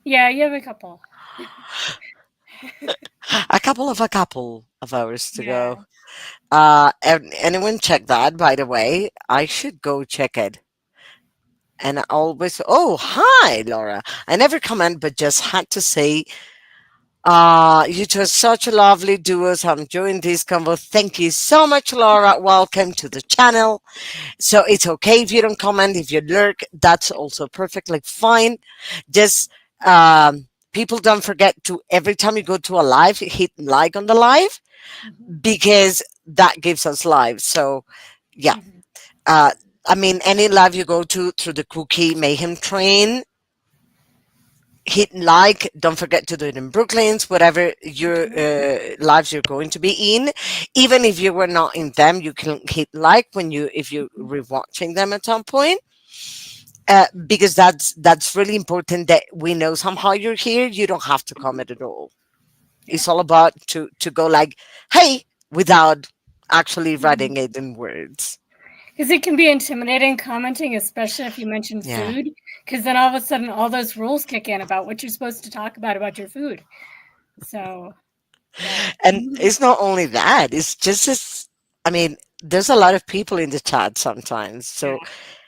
Yeah. You have a couple. A couple of hours to Yeah. go. Anyone check that? By the way, I should go check it. And I always, oh, hi, Laura. I never comment, but just had to say, you two are such a lovely duo. So I'm enjoying this convo. Thank you so much, Laura. Welcome to the channel. So it's okay if you don't comment, if you lurk, that's also perfectly fine. Just people don't forget to every time you go to a live, hit like on the live Mhm. because that gives us live. So yeah. Mhm. Uh, I mean, any live you go to through the KuKi MAYhem train, hit like. Don't forget to do it in Brooklyn's, whatever your lives you're going to be in. Even if you were not in them, you can hit like when you if you're rewatching them at some point. Because that's really important that we know somehow you're here. You don't have to comment at all. Yeah. It's all about to go like, hey, without actually Mhm. writing it in words. Because it can be intimidating commenting, especially if you mention Yeah. food, because then all of a sudden all those rules kick in about what you're supposed to talk about your food. So, yeah. And it's not only that, it's just as, I mean, there's a lot of people in the chat sometimes. Yeah. So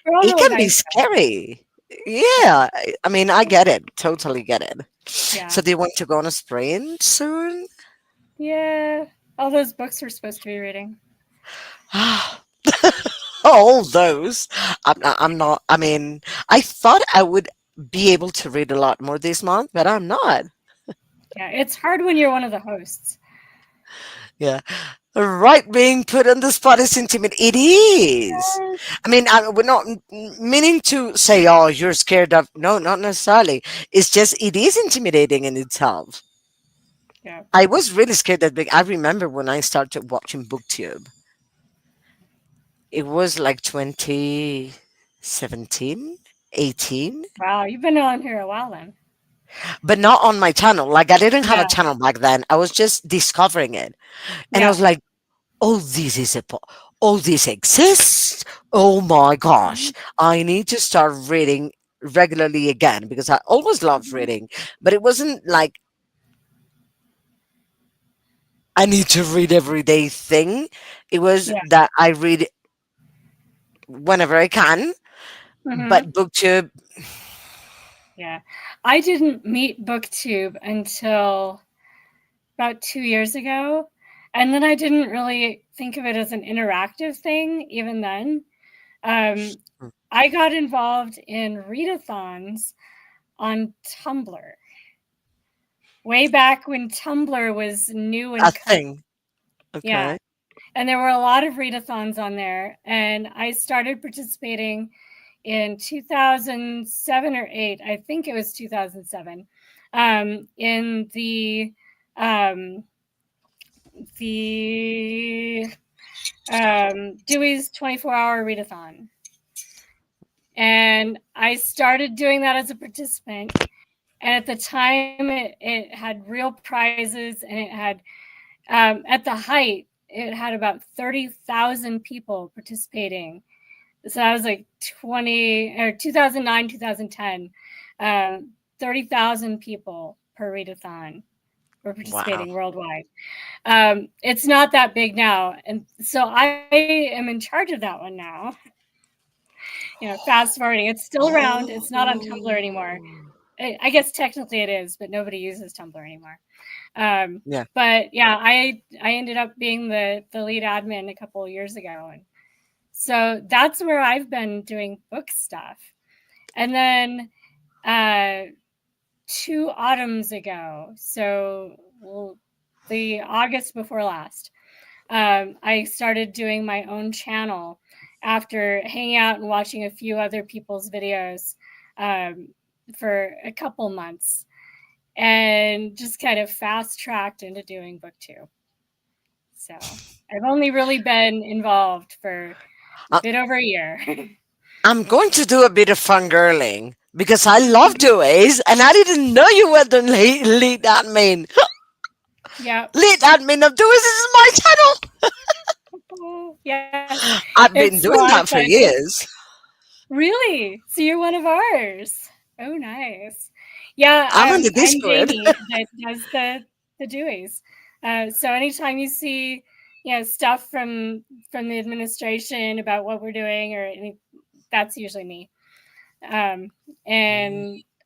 We're all it really can be nice. scary. Yeah. Yeah. I mean, I get it. Totally get it. Yeah. So do you want to go on a sprint soon? Yeah. All those books we're supposed to be reading. All those. I'm not, I mean, I thought I would be able to read a lot more this month, but I'm not. Yeah. It's hard when you're one of the hosts. Yeah. Right, being put on the spot is intimate. It is. Yes. I mean, we're not meaning to say, oh, you're scared of. No, not necessarily. It's just, it is intimidating in itself. Yeah. I was really scared that big. I remember when I started watching BookTube, it was like 2017, 18, Wow. You've been on here a while then. but not on my channel. Like, I didn't have a Yeah. channel back then. I was just discovering it. And I Yeah. was like, oh, this is oh, this exists. Oh my gosh. Mhm. I need to start reading regularly again because I always loved Mhm. reading, but it wasn't like I need to read every day thing. It was Yeah. that I read whenever I can, Hmm. but BookTube, Yeah. I didn't meet BookTube until about 2 years ago. And then I didn't really think of it as an interactive thing, even then. Um, I got involved in readathons on Tumblr way back when Tumblr was new a and cool. thing. Yeah. Okay. And there were a lot of readathons on there. And I started participating in 2007 or 8. I think it was 2007, in um, the Dewey's 24-hour readathon. And I started doing that as a participant. And at the time, it had real prizes, and it had, at the height, it had about 30,000 people participating. So I was like 2009, 2010, 30,000 people per readathon were Wow. participating worldwide. It's not that big now. And so I am in charge of that one now. Fast forwarding. It's still around. It's not on Tumblr anymore. Oh. I guess technically it is, but nobody uses Tumblr anymore. Yeah. But yeah, I ended up being the lead admin a couple of years ago. And so that's where I've been doing book stuff. And then 2 autumns ago, so the August before last, I started doing my own channel after hanging out and watching a few other people's videos for a couple months. and just kind of fast tracked into doing booktube. So I've only really been involved for a bit over a year. I'm going to do a bit of fangirling because I love duets and I didn't know you were the lead admin. Yeah. Lead admin of duets. This is my channel. Yes. I've been doing that for years. Really? So you're one of ours. Oh, nice. Yeah, I'm on the I'm Discord. Jamie that does the doings. So anytime you see, stuff from the administration about what we're doing, or that's usually me. And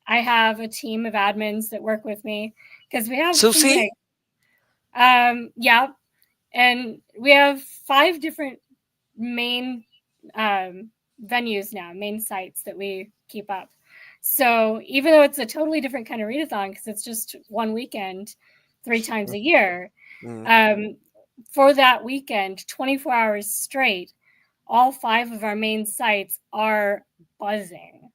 I have a team of admins that work with me because we have Susie? Yeah, and we have 5 different main venues now, main sites that we keep up. So even though it's a totally different kind of readathon because it's just one weekend 3 times a year, for that weekend, 24 hours straight, all 5 of our main sites are buzzing.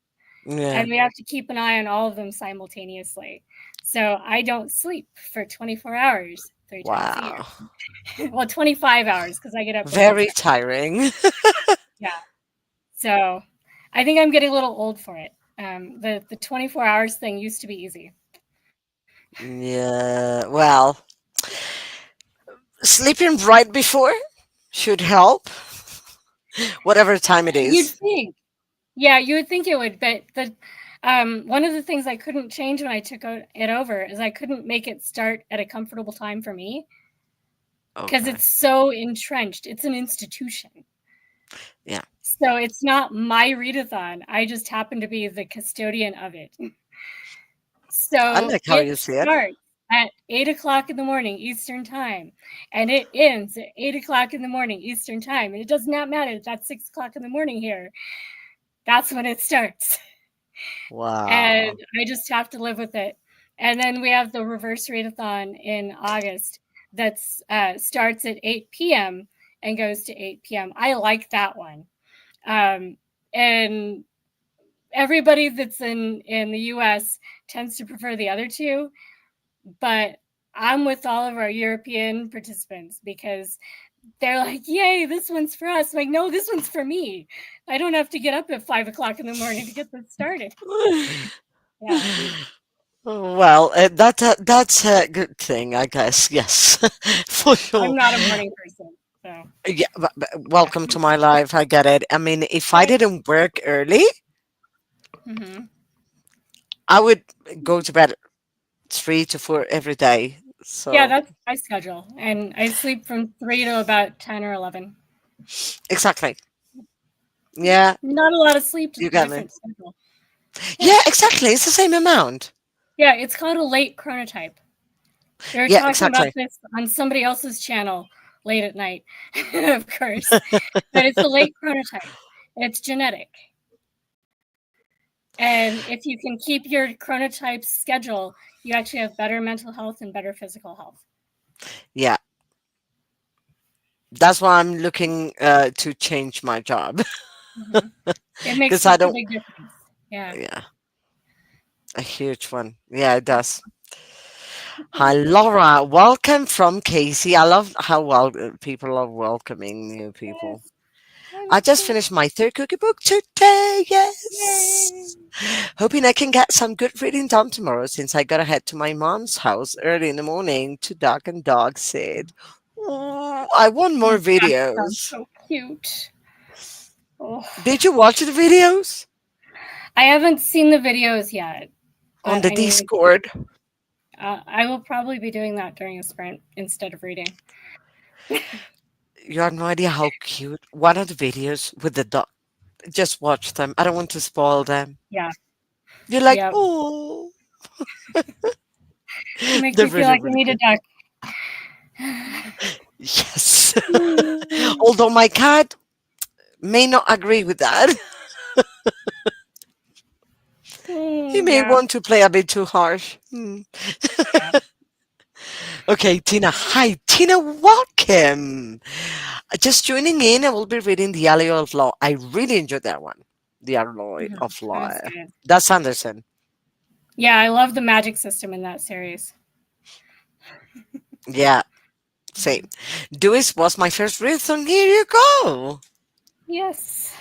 Yeah. And we have to keep an eye on all of them simultaneously. So I don't sleep for 24 hours 3 times a year. Well, 25 hours because I get up. Very tiring. Yeah. So I think I'm getting a little old for it. The 24 hours thing used to be easy. Yeah. Well, sleeping right before should help. Whatever time it is. You'd think. Yeah, you would think it would, but one of the things I couldn't change when I took it over is I couldn't make it start at a comfortable time for me because it's so entrenched. It's an institution. Yeah. So it's not my readathon. I just happen to be the custodian of it. So I like how you see it. Starts at 8 o'clock in the morning Eastern time, and it ends at 8 o'clock in the morning Eastern time. And it does not matter if that's 6 o'clock in the morning here. That's when it starts. Wow. And I just have to live with it. And then we have the reverse readathon in August that starts at 8 p.m. and goes to 8 p.m. I like that one. And everybody that's in the US tends to prefer the other 2, but I'm with all of our European participants because they're like, yay, this one's for us. I'm like, no, this one's for me. I don't have to get up at 5 o'clock in the morning to get this started. Yeah. Well, that's a good thing, I guess. Yes, for sure. I'm not a morning person. So. Yeah, but welcome to my life. I get it. I mean, if I didn't work early, I would go to bed 3 to 4 every day. So yeah, that's my schedule, and I sleep from 3 to about 10 or 11. Exactly. Yeah. Not a lot of sleep. You got me. Schedule. Yeah, exactly. It's the same amount. Yeah, it's called a late chronotype. They were talking about this on somebody else's channel late at night, of course. But it's a late chronotype. It's genetic. And if you can keep your chronotype schedule, you actually have better mental health and better physical health. Yeah. That's why I'm looking to change my job. It makes a big difference. Yeah. Yeah. A huge one. Yeah, it does. Hi, Laura. Welcome from Casey. I love how people are welcoming new people. Yes. I just finished my 3rd cookie book today. Yes. Yay. Hoping I can get some good reading done tomorrow since I got to head to my mom's house early in the morning to duck and dog sit. Oh, I want more videos. That sounds so cute. Oh. Did you watch the videos? I haven't seen the videos yet. On the Discord. I will probably be doing that during a sprint instead of reading. You have no idea how cute. One of the videos with the dog. Just watch them. I don't want to spoil them. Yeah. You're like, oh. It makes me feel like we need a duck. Yes. Although my cat may not agree with that. He may want to play a bit too harsh. Okay, Tina. Hi, Tina. Welcome. Just tuning in, I will be reading The Alloy of Law. I really enjoyed that one. The Alloy of Law. That's Anderson. Yeah, I love the magic system in that series. Yeah, same. Dewey's was my first readathon. Here you go. Yes.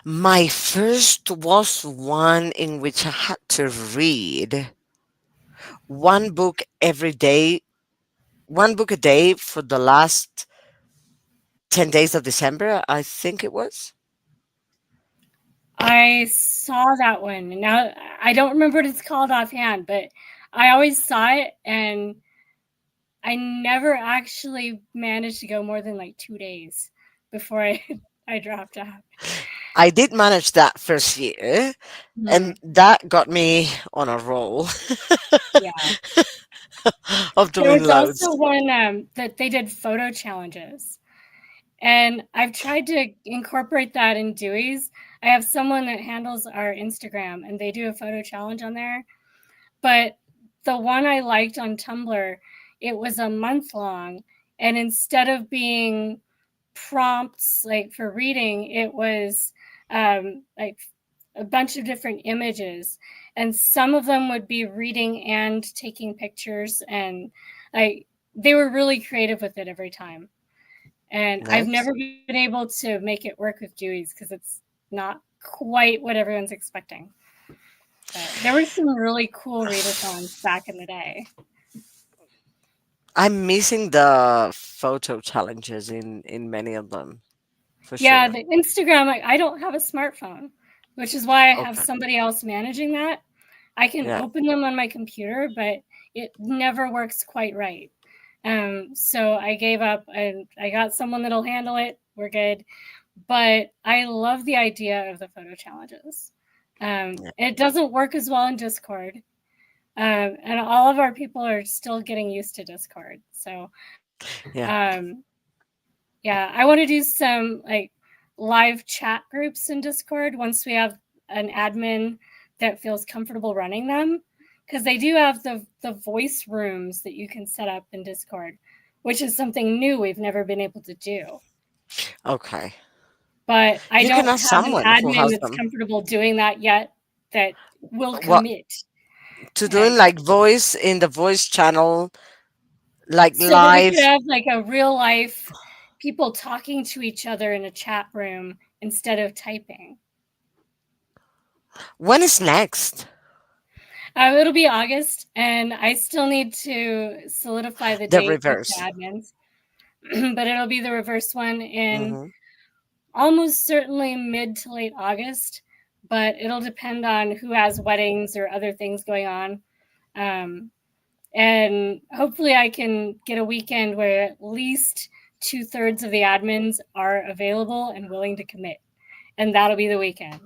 My first was one in which I had to read one book every day, one book a day for the last 10 days of December, I think it was. I saw that one. Now I don't remember what it's called offhand, but I always saw it and I never actually managed to go more than like 2 days before I dropped out. I did manage that first year, and that got me on a roll Yeah. of There doing was also loads. one that they did photo challenges. And I've tried to incorporate that in Dewey's. I have someone that handles our Instagram and they do a photo challenge on there. But the one I liked on Tumblr, it was a month long. And instead of being prompts like for reading, it was like a bunch of different images. And some of them would be reading and taking pictures. And they were really creative with it every time. And I've Nice. never been able to make it work with Dewey's because it's not quite what everyone's expecting. But there were some really cool readathons back in the day. I'm missing the photo challenges in many of them, for Yeah, sure. the Instagram, I don't have a smartphone, which is why I have Okay. somebody else managing that. I can Yeah. open them on my computer, but it never works quite right. So I gave up and I got someone that'll handle it. We're good. But I love the idea of the photo challenges. Yeah. It doesn't work as well in Discord. And all of our people are still getting used to Discord. So Yeah. yeah, I want to do some like live chat groups in Discord once we have an admin that feels comfortable running them. Because they do have the voice rooms that you can set up in Discord, which is something new we've never been able to do. Okay. But I You can don't ask have an someone who admin has that's them. comfortable doing that yet that will Well, commit. to doing Like, like voice in the voice channel, like so that we live. could have like a real life people talking to each other in a chat room instead of typing. When is next? It'll be August, and I still need to solidify the The date with the reverse. admins. But it'll be the reverse one in Hmm. almost certainly mid to late August. But it'll depend on who has weddings or other things going on. And hopefully I can get a weekend where at least 2/3 of the admins are available and willing to commit. And that'll be the weekend.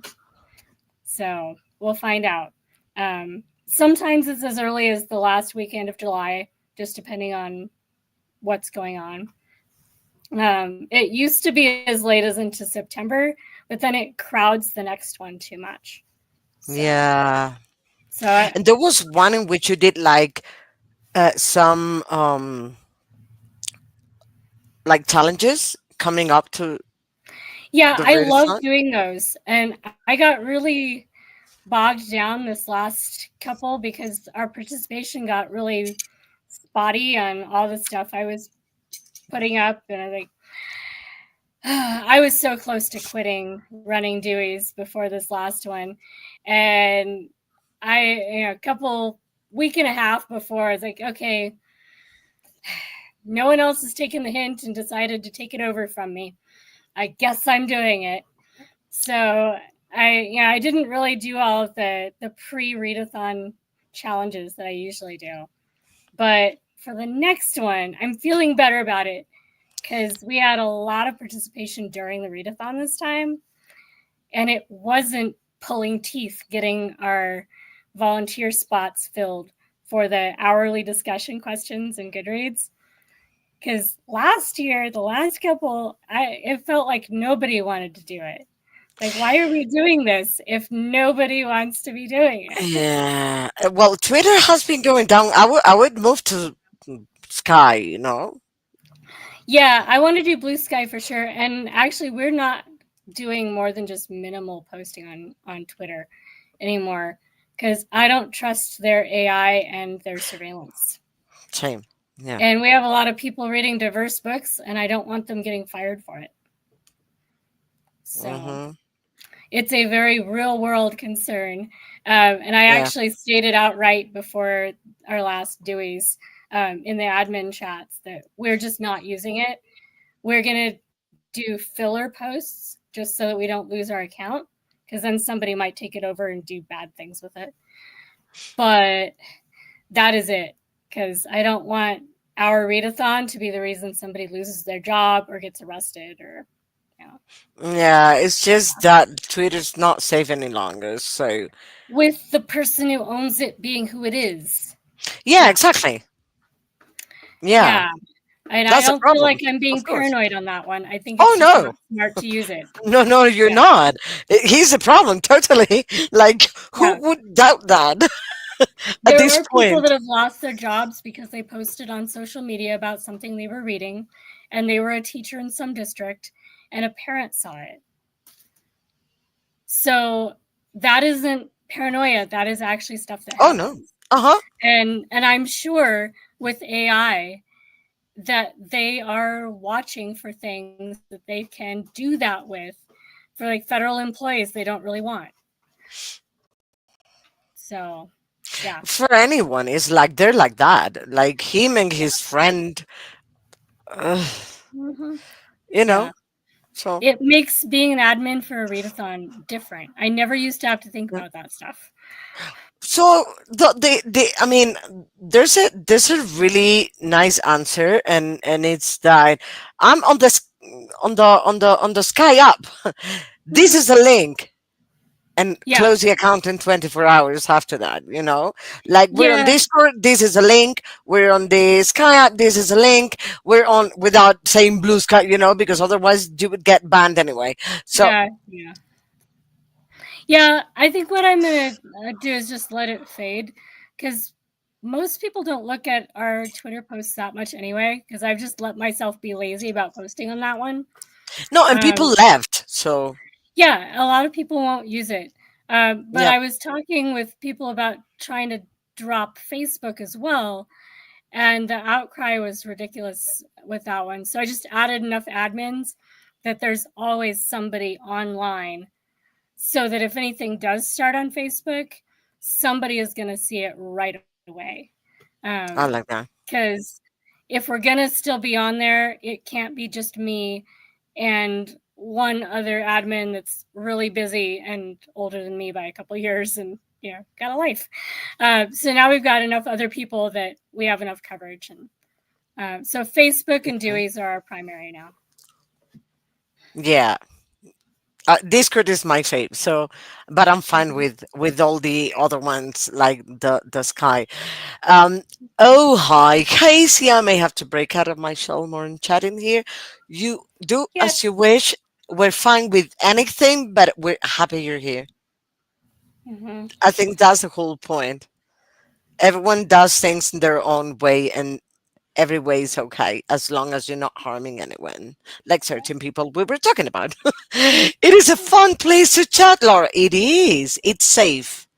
So we'll find out. Sometimes it's as early as the last weekend of July, just depending on what's going on. It used to be as late as into September, but then it crowds the next one too much. Yeah. So And there was one in which you did like some like challenges coming up to yeah, the I love readathon. doing those. And I got really bogged down this last couple because our participation got really spotty on all the stuff I was putting up. And I think I was so close to quitting running Dewey's before this last one. And a couple week and a half before, I was like, okay, no one else has taken the hint and decided to take it over from me. I guess I'm doing it. So I didn't really do all of the pre-readathon challenges that I usually do. But for the next one, I'm feeling better about it because we had a lot of participation during the readathon this time. And it wasn't pulling teeth getting our volunteer spots filled for the hourly discussion questions in Goodreads. Because last year, the last couple, it felt like nobody wanted to do it. Like, why are we doing this if nobody wants to be doing it? Yeah. Well, Twitter has been going down. I would move to Sky, you know. Yeah, I want to do Blue Sky for sure. And actually, we're not doing more than just minimal posting on Twitter anymore because I don't trust their AI and their surveillance. Same. Yeah. And we have a lot of people reading diverse books, and I don't want them getting fired for it. So it's a very real world concern. And I actually stated outright before our last Dewey's in the admin chats that we're just not using it. We're going to do filler posts just so that we don't lose our account, because then somebody might take it over and do bad things with it. But that is it, because I don't want our readathon to be the reason somebody loses their job or gets arrested or, you know. Yeah, it's just that Twitter's not safe any longer. So With the person who owns it being who it is. yeah, exactly. Yeah. And That's I a don't feel problem, like I'm being of course. paranoid on that one. I think Oh, it's just no. not smart to use it. No, you're not. He's the problem, totally. Like, who would doubt that at There this are people point? that have lost their jobs because they posted on social media about something they were reading, and they were a teacher in some district, and a parent saw it. So that isn't paranoia. That is actually stuff that happens. Oh, no. Uh-huh. And I'm sure with AI that they are watching for things that they can do that with for like federal employees they don't really want. So yeah. For anyone, it's like they're like that. Like him and his friend, you know. So It makes being an admin for a readathon different. I never used to have to think about that stuff. So I mean, there's a really nice answer, and it's that I'm on the Sky app. This is a link, and close the account in 24 hours after that. You know, like we're on Discord. This is a link. We're on the Sky app. This is a link. We're on without saying Blue Sky. You know, because otherwise you would get banned anyway. So yeah, I think what I'm going to do is just let it fade, because most people don't look at our Twitter posts that much anyway, because I've just let myself be lazy about posting on that one. No, and people left. So yeah, a lot of people won't use it. But I was talking with people about trying to drop Facebook as well, and the outcry was ridiculous with that one. So I just added enough admins that there's always somebody online, so that if anything does start on Facebook, somebody is going to see it right away. I like that. Because if we're going to still be on there, it can't be just me and one other admin that's really busy and older than me by a couple of years and, you know, got a life. So now we've got enough other people that we have enough coverage. And so Facebook and Dewey's are our primary now. Yeah. Discord is my fave, so but I'm fine with all the other ones like the Sky. Oh hi Casey, I may have to break out of my shell more and chat in here. You do as you wish. We're fine with anything, but we're happy you're here. I think that's the whole point. Everyone does things in their own way, and every way is okay as long as you're not harming anyone, like certain people we were talking about. It is a fun place to chat, Laura. It is. It's safe.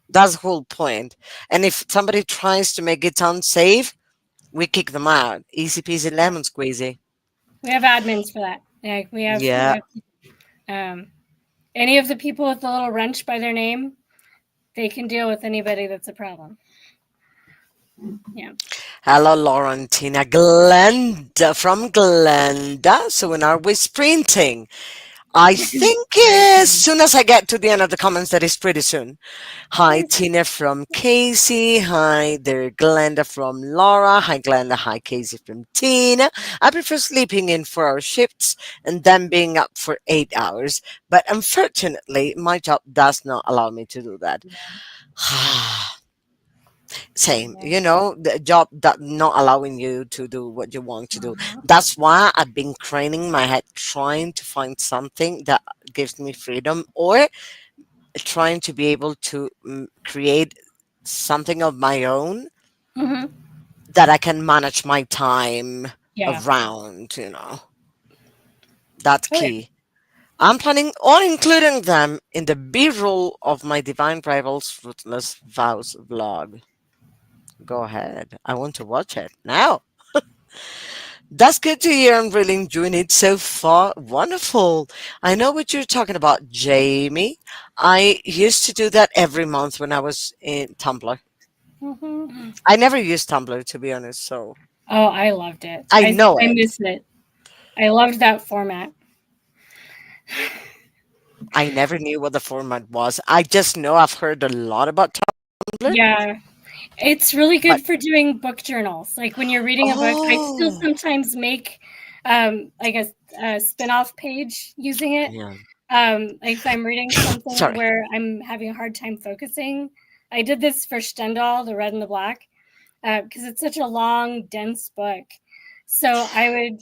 That's the whole point. And if somebody tries to make it unsafe, we kick them out. Easy peasy lemon squeezy. We have admins for that. Like we have any of the people with the little wrench by their name, they can deal with anybody that's a problem. Yeah. Hello, Laurentina. Glenda from Glenda. So when are we sprinting? I think as soon as I get to the end of the comments, that is pretty soon. Hi, Tina from Casey. Hi there, Glenda from Laura. Hi, Glenda. Hi, Casey from Tina. I prefer sleeping in 4-hour shifts and then being up for 8 hours. But unfortunately, my job does not allow me to do that. Same, you know, the job that not allowing you to do what you want to do. That's why I've been craning my head trying to find something that gives me freedom, or trying to be able to create something of my own that I can manage my time around, you know. That's key. I'm planning on including them in the B-roll of my Divine Rivals Ruthless Vows vlog. Go ahead. I want to watch it now. That's good to hear. I'm really enjoying it so far. Wonderful. I know what you're talking about, Jamie. I used to do that every month when I was in Tumblr. Hmm. I never used Tumblr, to be honest, so Oh, I loved it. I I know I it. miss it. I loved that format. I never knew what the format was. I just know I've heard a lot about Tumblr, Yeah. It's really but good for doing book journals. Like when you're reading a book, I still oh, sometimes make like a spin-off page using it. yeah. Like if I'm reading something Sorry. where I'm having a hard time focusing. I did this for Stendhal, The Red and the Black, because it's such a long, dense book. So I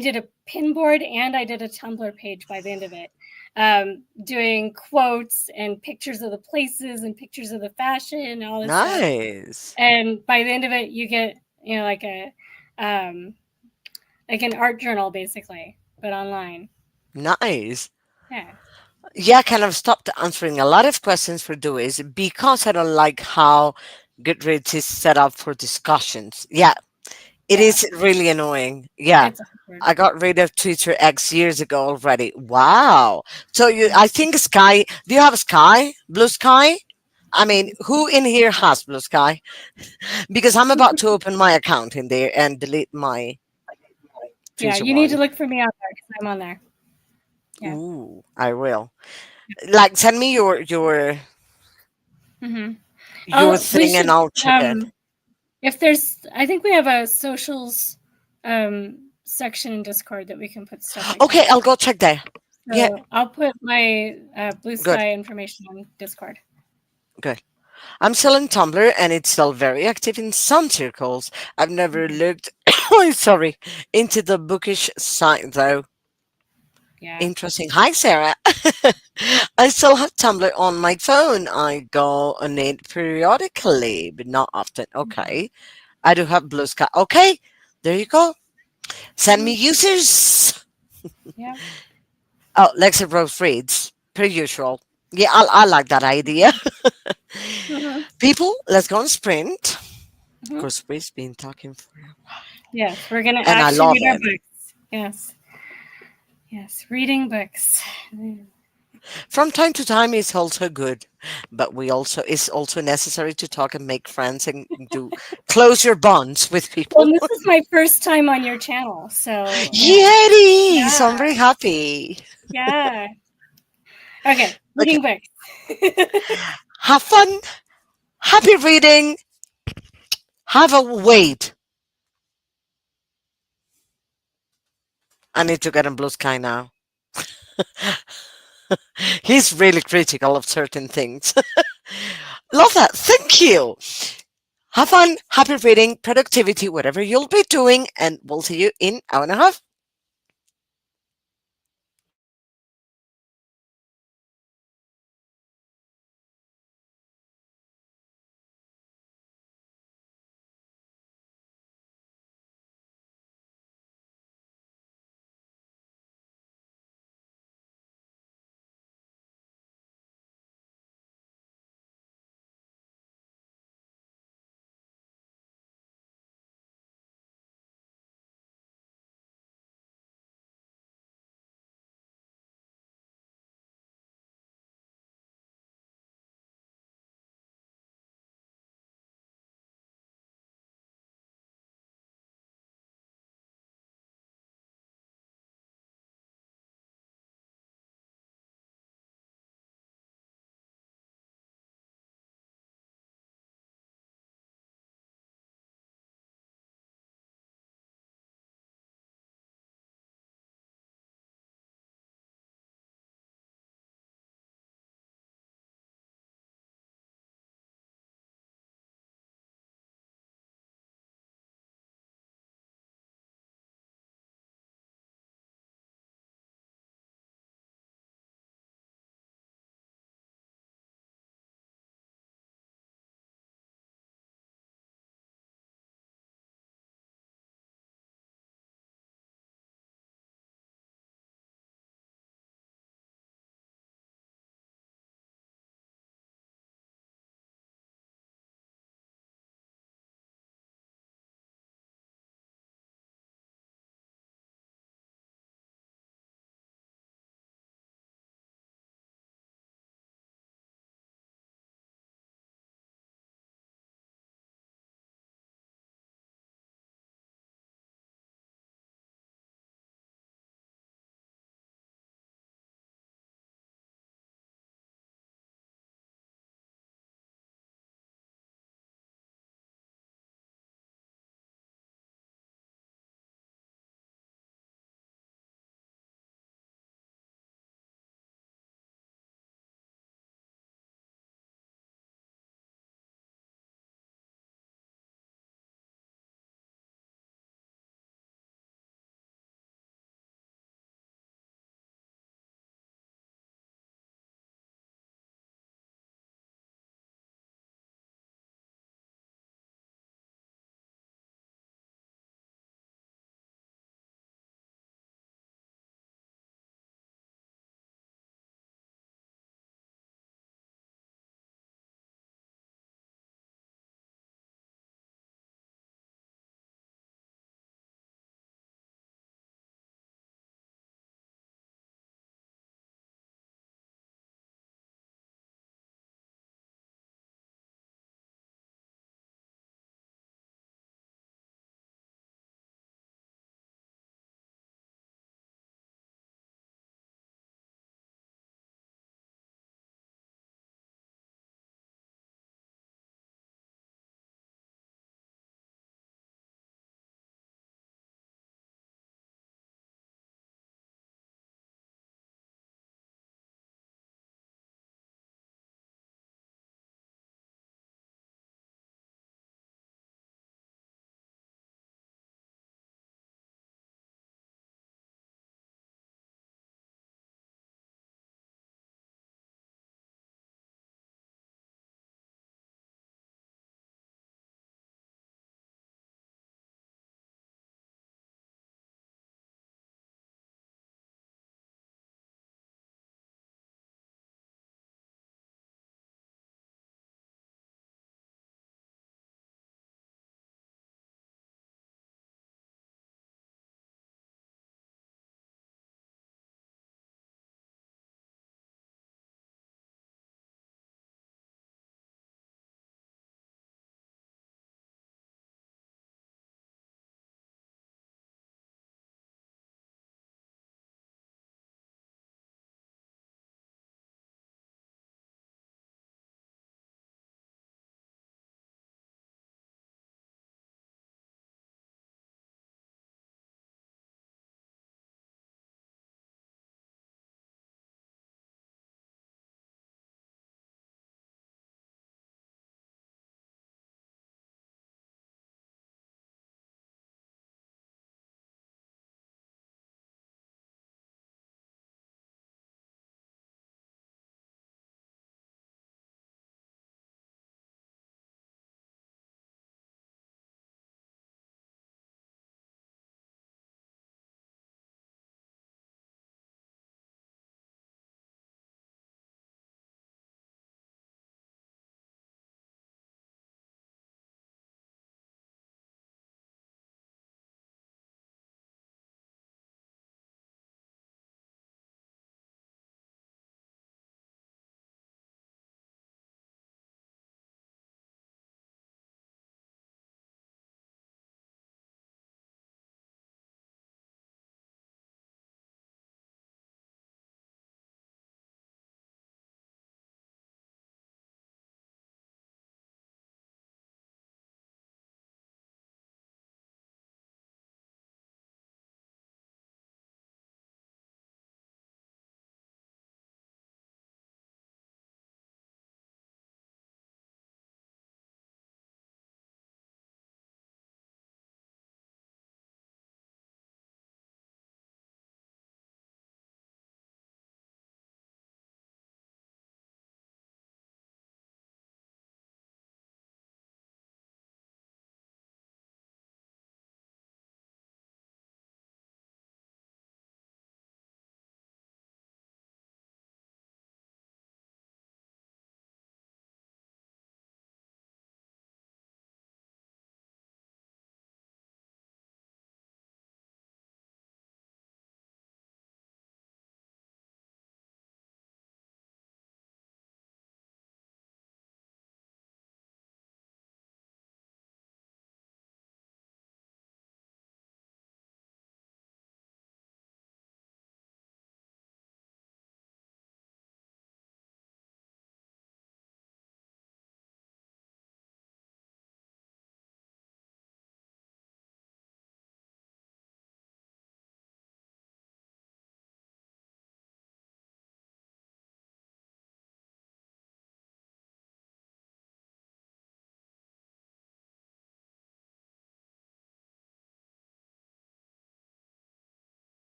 did a pin board and I did a Tumblr page by the end of it, doing quotes and pictures of the places and pictures of the fashion and all this stuff. Nice. And by the end of it, you get um, like an art journal basically, but online. Nice. Yeah, Yeah, I kind of stopped answering a lot of questions for doers because I don't like how Goodreads is set up for discussions. Yeah, it yeah, is really annoying. Yeah. it's awkward. I got rid of Twitter X years ago already. Wow. So Yeah. I think Sky, do you have Sky? Blue Sky? I mean, who in here has Blue Sky? Because I'm about to open my account in there and delete my Yeah, Twitter you need to one. look for me on there because I'm on there. Yeah. Ooh, I will. Like, send me Mm-hmm. your We thing and should I'll check it. if there's I think we have a socials section in Discord that we can put stuff like Okay, that. I'll go check there. Yeah, So I'll put my Blue good, Sky information on Discord. good. I'm still in Tumblr and it's still very active in some circles. I've never Mhm. looked, sorry, into the bookish side though. Yeah. Interesting. Hi, Sarah. I still have Tumblr on my phone. I go on it periodically, but not often. Okay. I do have Blue Sky. Okay. There you go. Send me Mhm. users. Yeah. Oh, Lexa Rose reads, per usual. Yeah, I like that idea. Mhm. People, let's go on sprint. Of Mhm. course, we've been talking for, Yes, we're gonna and I actually love read our it. books. Yes. Yes, reading books. From time to time is also good, but we also it's also necessary to talk and make friends and do close your bonds with Well, people. this is my first time on your channel, so Yeah, it is. yeah, I'm very happy. yeah. Okay, Okay, reading books. have fun, happy reading. Have a wait. I need to get in Blue Sky now. He's really critical of certain things. Love that. Thank you. Have fun, happy reading, productivity, whatever you'll be doing, and we'll see you in hour and a half.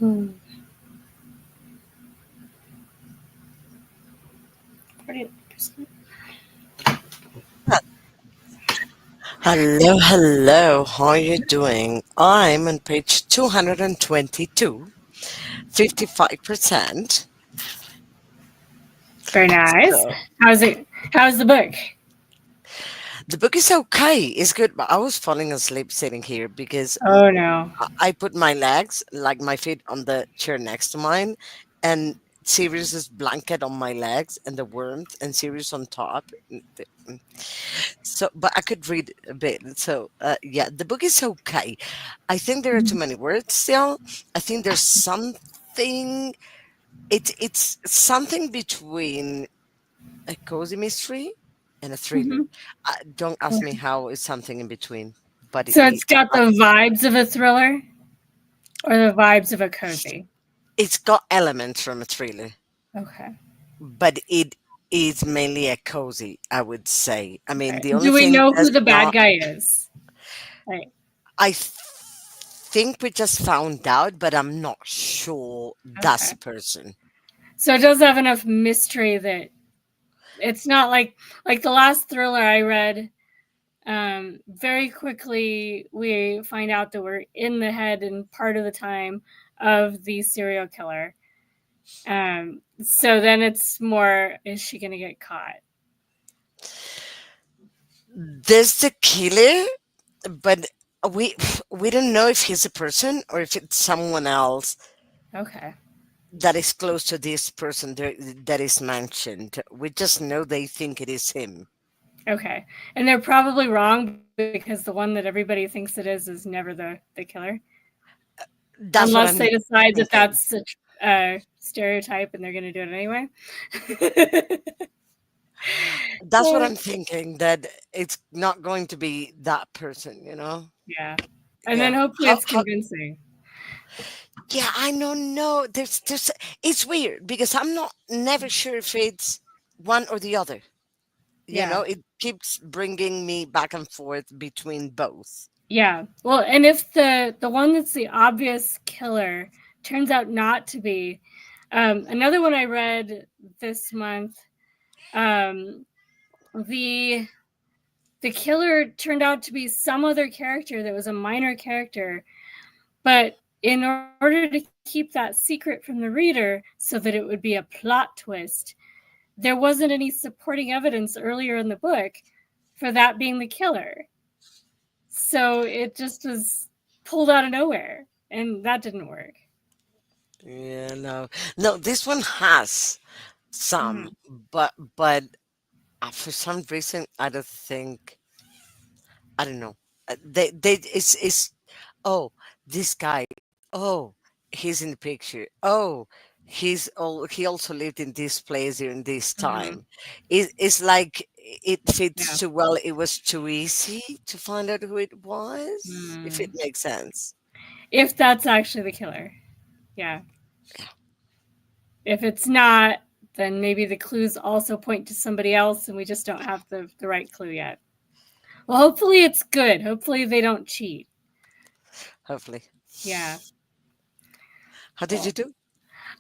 Mm-hmm. 40%. Hello, hello. How are you doing? I'm on page 222, 55%. Very nice. So How's it? How's the book? the book is okay. It's good, but I was falling asleep sitting here because Oh no. I put my legs, like my feet, on the chair next to mine, and Sirius's blanket on my legs, and the warmth, and Sirius on top. So, but I could read a bit. So, yeah, the book is okay. I think there are too many words still. I think there's something. It's something between a cozy mystery and a thriller. Mm-hmm. Don't ask me how it's something in between, but So it's got the vibes of a thriller or the vibes of a cozy. it's got elements from a thriller, Okay. but it is mainly a cozy, I would say. I mean, Okay. the only Do we thing know who that's the bad not, guy is? Right. I think we just found out, but I'm not sure that's Okay. the person. So it does have enough mystery that it's not like the last thriller I read. Very quickly we find out that we're in the head and part of the time of the serial killer. So then it's more, is she going to get caught? There's the killer, but we we don't know if he's a person or if it's someone else Okay. that is close to this person that is mentioned. We just know they think it is him. Okay. And they're probably wrong because the one that everybody thinks it is never the killer. That's what Unless I'm they decide that thinking. that's a stereotype and they're going to do it anyway. That's what I'm thinking, that it's not going to be that person, you know? Yeah. And then Yeah. hopefully it's convincing. Yeah, I don't know. There's it's weird because I'm not never sure if it's one or the other. You Yeah. know, it keeps bringing me back and forth between both. Yeah. Well, and if the one that's the obvious killer turns out not to be, another one I read this month, the killer turned out to be some other character that was a minor character, but in order to keep that secret from the reader so that it would be a plot twist, there wasn't any supporting evidence earlier in the book for that being the killer. So it just was pulled out of nowhere, and that didn't work. Yeah, no, this one has some, Mhm. but for some reason I don't think, I don't know. They it's oh, this guy. Oh, he's in the picture. Oh, he also lived in this place during this Mhm. time. It's like it Yeah. fits too well. It was too easy to find out who it was, if it Mm. makes sense. If that's actually the killer. Yeah. If it's not, then maybe the clues also point to somebody else and we just don't have the right clue yet. Well, hopefully it's good. Hopefully they don't cheat. Hopefully. Yeah. How did you Well, do?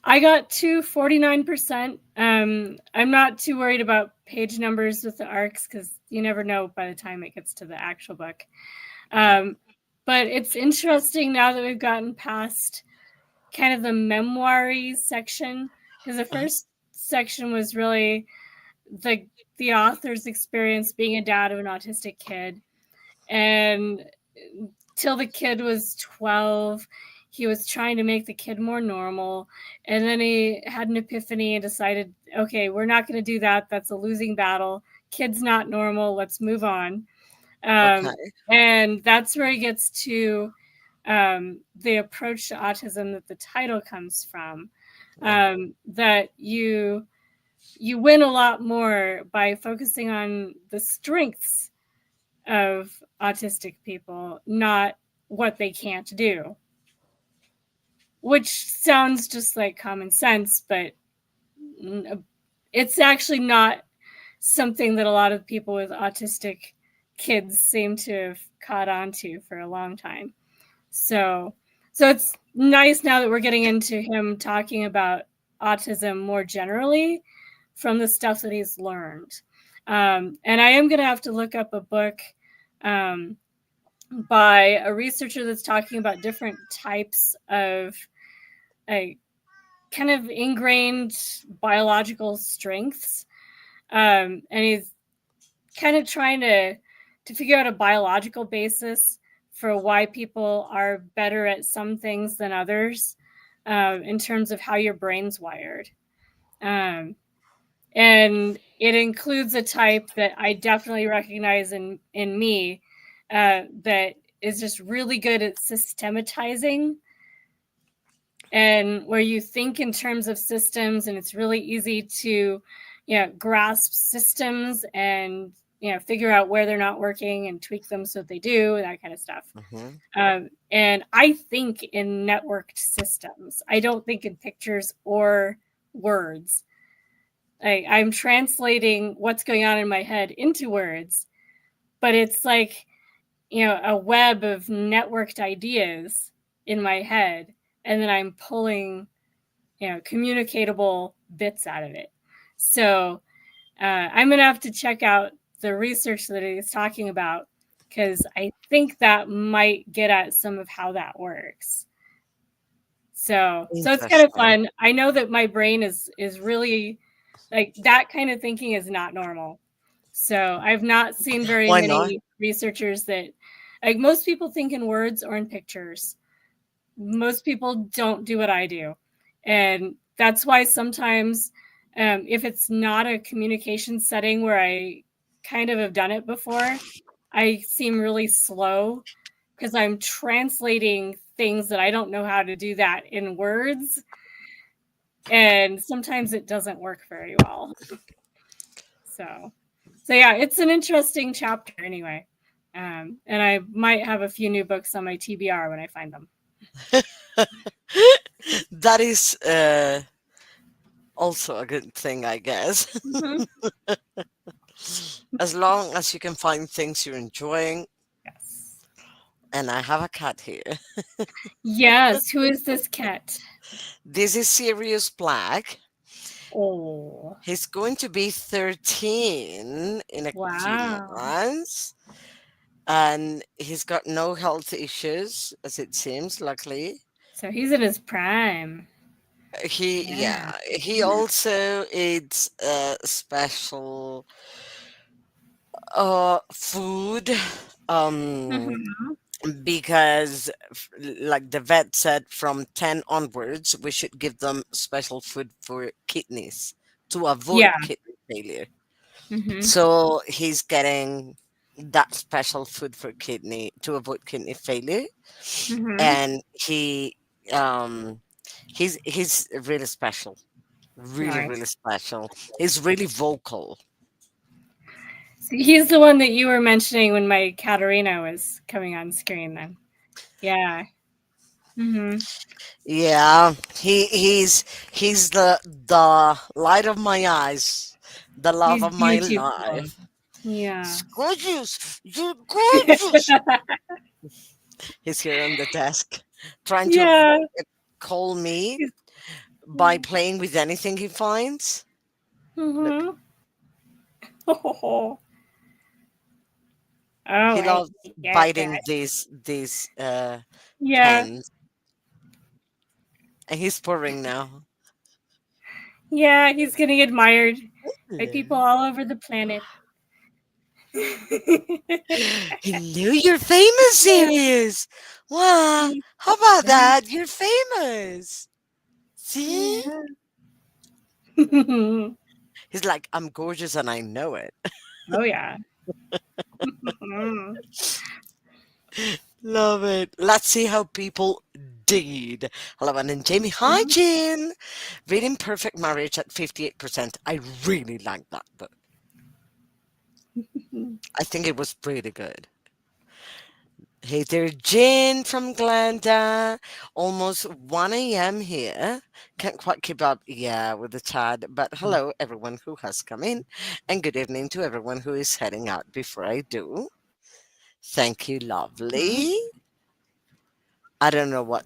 I got to 49%. I'm not too worried about page numbers with the arcs because you never know by the time it gets to the actual book. Okay. But it's interesting now that we've gotten past kind of the memoir-y section, because the Uh-huh. first section was really the author's experience being a dad of an autistic kid. And till the kid was 12, he was trying to make the kid more normal. And then he had an epiphany and decided, okay, we're not going to do that. That's a losing battle. Kid's not normal. Let's move on. Okay. And that's where he gets to the approach to autism that the title comes from. Yeah. That you win a lot more by focusing on the strengths of autistic people, not what they can't do. Which sounds just like common sense, but it's actually not something that a lot of people with autistic kids seem to have caught on to for a long time. So nice now that we're getting into him talking about autism more generally from the stuff that he's learned. And I am going to have to look up a book by a researcher that's talking about different types of kind of ingrained biological strengths. And he's kind of trying to figure out a biological basis for why people are better at some things than others in terms of how your brain's wired. And it includes a type that I definitely recognize in me that is just really good at systematizing, and where you think in terms of systems, and it's really easy to grasp systems and figure out where they're not working and tweak them so that they do, that kind of stuff. And I think in networked systems. I don't think in pictures or words. I'm translating what's going on in my head into words, but it's like a web of networked ideas in my head, and then I'm pulling communicatable bits out of it. So I'm gonna have to check out the research that he's talking about, because I think that might get at some of how that works. So it's kind of fun. I know that my brain is really like that kind of thinking is not normal. So I've not seen very many researchers that, like, most people think in words or in pictures. Most people don't do what I do. And that's why sometimes if it's not a communication setting where I kind of have done it before, I seem really slow because I'm translating things that I don't know how to do that in words. And sometimes it doesn't work very well. So yeah, it's an interesting chapter anyway. And I might have a few new books on my TBR when I find them. That is also a good thing, I guess. As long as you can find things you're enjoying. Yes. And I have a cat here. Yes. Who is this cat? This is Sirius Black. Oh. He's going to be 13 in a few months. And he's got no health issues, as it seems, luckily. So he's in his prime. He also eats special food because like the vet said, from 10 onwards we should give them special food for kidneys to avoid kidney failure. So he's getting that special food for kidney to avoid kidney failure. And he's really special, really special. He's really vocal. So he's the one that you were mentioning when my Katerina was coming on screen then. Yeah. Yeah, he's the light of my eyes, the love of my life. Yeah. It's gorgeous. You're gorgeous. He's here on the desk trying to call me by playing with anything he finds. Oh, He loves biting these pens. And he's purring now. Yeah, he's getting admired by people all over the planet. Hello, you're famous, Sirius. Wow, how about that? You're famous. See? He's like, I'm gorgeous and I know it. Oh, yeah. Love it. Let's see how people did. Hello, Anne and Jamie. Hi, Jen. Reading Perfect Marriage at 58%. I really like that book. I think it was pretty good. Hey there, Jen from Glenda. Almost 1 a.m. here. Can't quite keep up, with the chat. But hello, everyone who has come in. And good evening to everyone who is heading out before I do. Thank you, lovely. I don't know what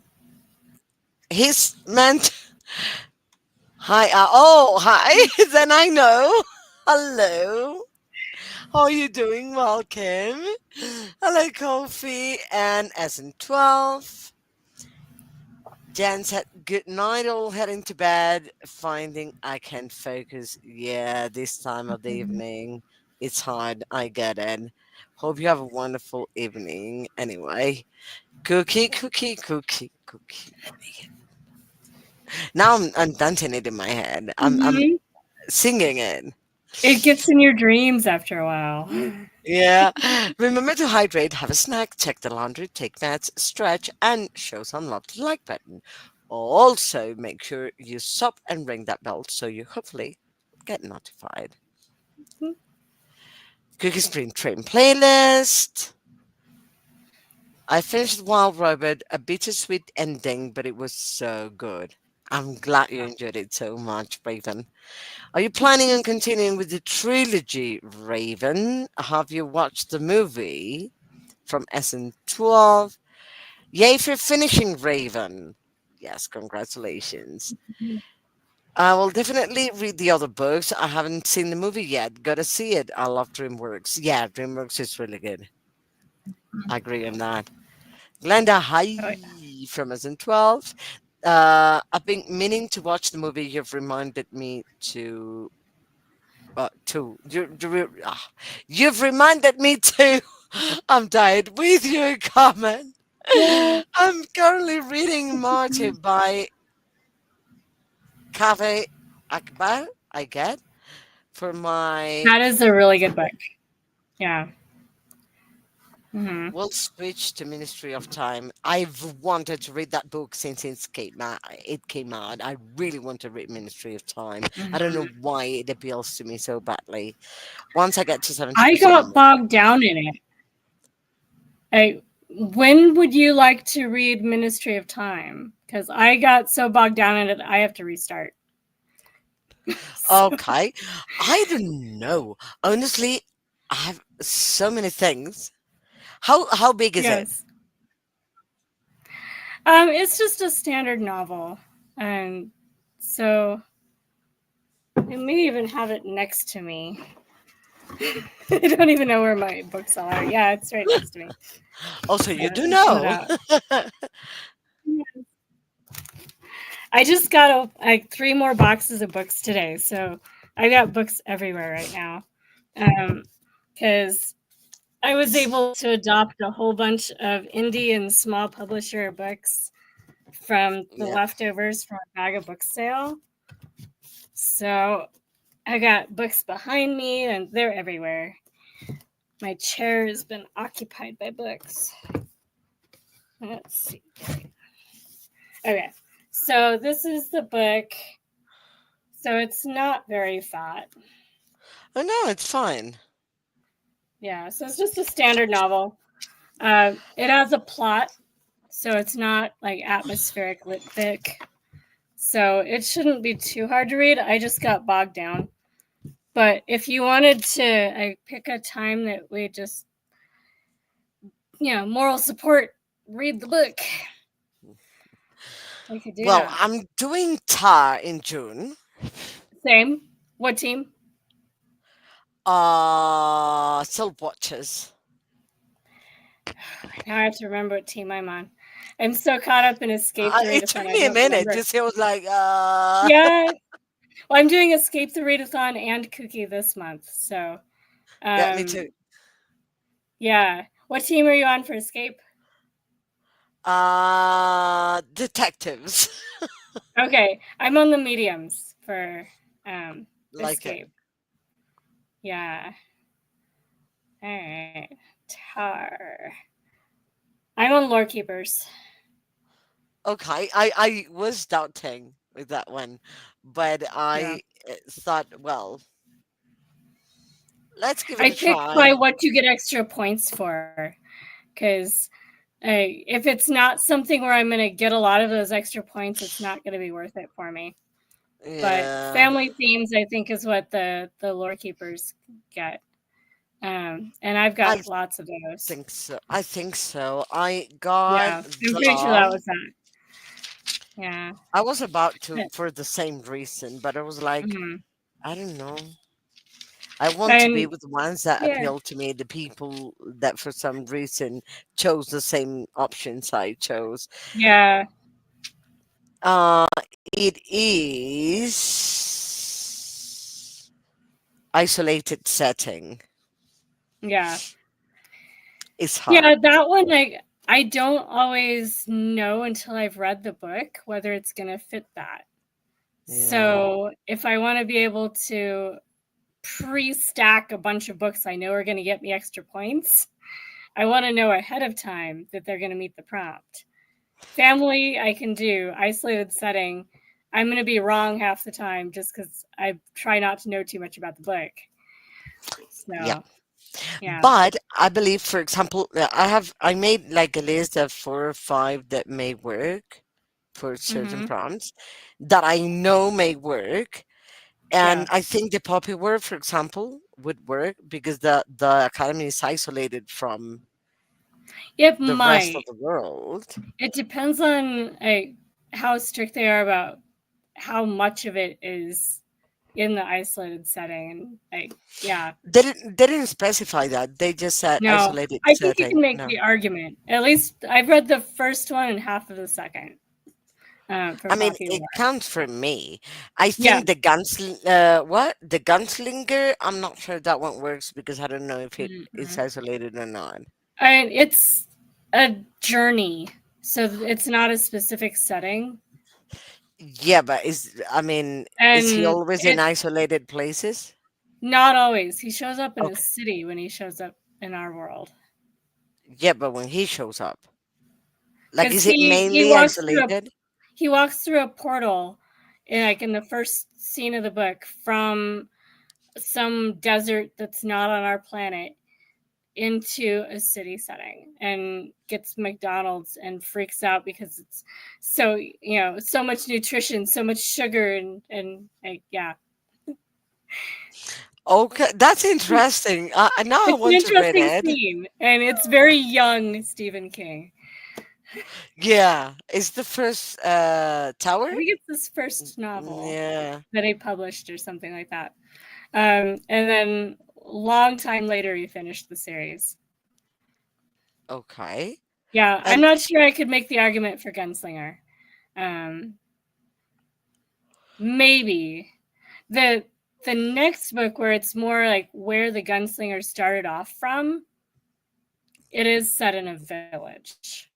He's meant. Hi. Hi. Then I know. Hello. How are you doing? Welcome. Hello, Kofi and SN12. Jan said, good night, all heading to bed. Finding I can't focus. Yeah, this time of the evening. It's hard. I get it. Hope you have a wonderful evening. Anyway, cookie. Now I'm dancing it in my head. I'm Mhm. singing it. It gets in your dreams after a while. Yeah. Remember to hydrate, have a snack, check the laundry, take meds, stretch, and show some love to the like button. Also, make sure you stop and ring that bell so you hopefully get notified. Cookie Spring Trim playlist. I finished Wild Robot, a bittersweet ending, but it was so good. I'm glad you enjoyed it so much, Raven. Are you planning on continuing with the trilogy, Raven? Have you watched the movie from SN12? Yay for finishing, Raven. Yes, congratulations. I will definitely read the other books. I haven't seen the movie yet. Gotta see it. I love DreamWorks. Yeah, DreamWorks is really good. I agree on that. Glenda, hi Oh, from SN12. I've been meaning to watch the movie. You've reminded me you've reminded me to. I'm tired with your comment. yeah. I'm currently reading Marty by Cafe Akbar, I get, for my. That is a really good book. Yeah. We'll switch to Ministry of Time. I've wanted to read that book since it came out. I really want to read Ministry of Time. I don't know why it appeals to me so badly. Once I get to I 70%, got bogged down in it. When would you like to read Ministry of Time? Because I got so bogged down in it, I have to restart. okay. I don't know. Honestly, I have so many things. How big is it? Yes. It's just a standard novel. And so I may even have it next to me. I don't even know where my books are. Yeah, it's right next to me. Also, you do Let me pull it know. out. I just got like 3 more boxes of books today, so I got books everywhere right now. Because I was able to adopt a whole bunch of indie and small publisher books from the Yeah. leftovers from a bag of book sale. So I got books behind me, and they're everywhere. My chair has been occupied by books. Let's see. Okay, so this is the book. So it's not very fat. Oh no, it's fine. Yeah, so it's just a standard novel. It has a plot, so it's not like atmospheric lit thick. So it shouldn't be too hard to read. I just got bogged down. But if you wanted to pick a time that we just, moral support, read the book, we could do Well, that. I'm doing TAR in June. Same. What team? Silk Watches. Now I have to remember what team I'm on. I'm so caught up in Escape the It took Readathon, I me a don't minute. remember. Just I was like, Yeah. Well, I'm doing Escape the Readathon and KuKi this month. So, Yeah, me too. Yeah. What team are you on for Escape? Detectives. Okay. I'm on the mediums for Like it. Escape. Yeah. All right. Tar. I'm on Lore Keepers. Okay, I was doubting with that one, but Yeah. I thought, well, let's give it I a pick by try. what you get extra points for. Because if it's not something where I'm going to get a lot of those extra points, it's not going to be worth it for me. But Yeah, family themes, I think, is what the lore keepers get. And I've I got lots of those. think so. I think so. I Yeah, got I'm pretty sure that was that. Yeah. I was about to Yeah. for the same reason, but I was like, Mhm. I don't know. I want to be And with the ones that yeah, appeal to me, the people that for some reason chose the same options I chose. yeah, Uh, it is isolated setting. yeah. It's Yeah, hard. that one I don't always know until I've read the book whether it's going to fit that. Yeah. So, if I want to be able to pre-stack a bunch of books I know are going to get me extra points, I want to know ahead of time that they're going to meet the prompt. Family, I can do. Isolated setting, I'm going to be wrong half the time just because I try not to know too much about the book. Yeah. So, yeah. But I believe, for example, I made like a list of 4 or 5 that may work for certain Mm-hmm. prompts that I know may work. Yeah. And I think the poppy word, for example, would work because the academy is isolated from It the rest of might. the world. It depends on how strict they are about how much of it is in the isolated setting. And yeah. They didn't specify that. They just said No, isolated I think you can setting. make No. the argument. At least I've read the first one and half of the second I from mean, Poppy it War. counts for me. I Yeah. think the gunslinger. I'm not sure that one works because I don't know if it is Mhm. isolated or not. And it's a journey, so it's not a specific setting. Yeah, but is he And always in it isolated places? not always. He shows up in a Okay. city when he shows up in our world. Yeah, but when he shows up, like, Because is it he mainly walks through isolated? a portal in the first scene of the book from some desert that's not on our planet into a city setting and gets McDonald's and freaks out because it's so much nutrition, so much sugar and yeah. Okay, that's interesting. Now I It's an want to read interesting it. scene and it's very young Stephen King. Yeah, is the first tower? I think it's his first novel Yeah. that he published or something like that. And then long time later he finished the series. Okay. Yeah, I'm And not sure I could make the argument for Gunslinger. Um, maybe the the next book where it's more like where the gunslinger started off from, it is set in a village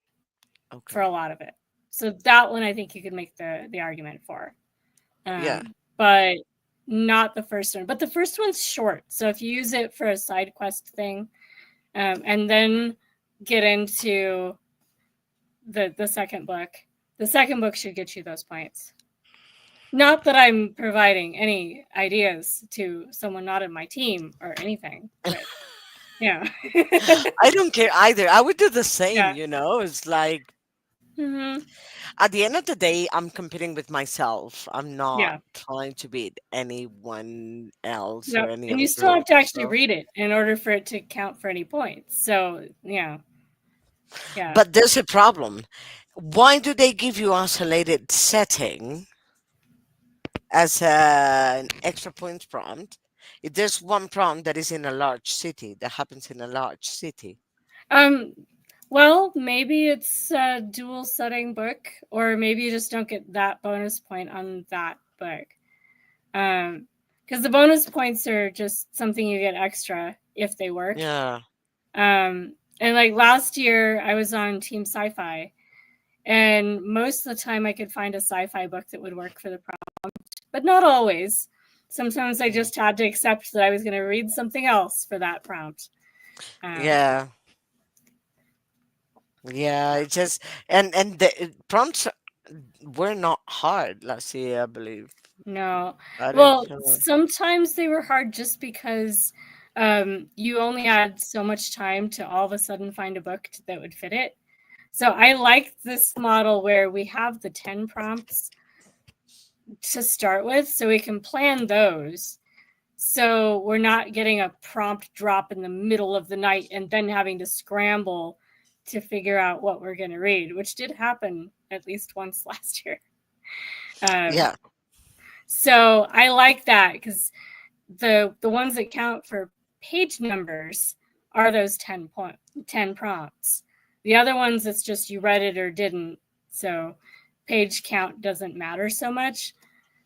for a okay. lot of it. So that one I think you could make the argument for. Yeah. But not the first one. But the first one's short. So if you use it for a side quest thing, and then get into the second book, the second book should get you those points. Not that I'm providing any ideas to someone not in my team or anything, but yeah. I don't care either. I would do the same, Yeah. you know? It's like Hmm. at the end of the day, I'm competing with myself. I'm not Yeah. trying to beat anyone else or Yep. any And you other still have group. to actually So, read it in order for it to count for any points. So yeah. Yeah. but there's a problem. Why do they give you isolated setting as an extra points prompt? If there's one prompt that is in a large city, that happens in a large city. Um well, maybe it's a dual setting book, or maybe you just don't get that bonus point on that book. Because the bonus points are just something you get extra if they work. Yeah. And like last year, I was on Team Sci-Fi, and most of the time I could find a sci-fi book that would work for the prompt, but not always. Sometimes I Mm. just had to accept that I was going to read something else for that prompt. Yeah. Yeah. It just and the prompts were not hard last year, I believe. No. I didn't Well, feel sometimes they were hard just because you only had so much time to all of a sudden find a book that would fit it. So I like this model where we have the 10 prompts to start with, so we can plan those. So we're not getting a prompt drop in the middle of the night and then having to scramble to figure out what we're going to read, which did happen at least once last year. Um, Yeah. so I like that because the ones that count for page numbers are those 10 prompts. The other ones, it's just you read it or didn't. So page count doesn't matter so much.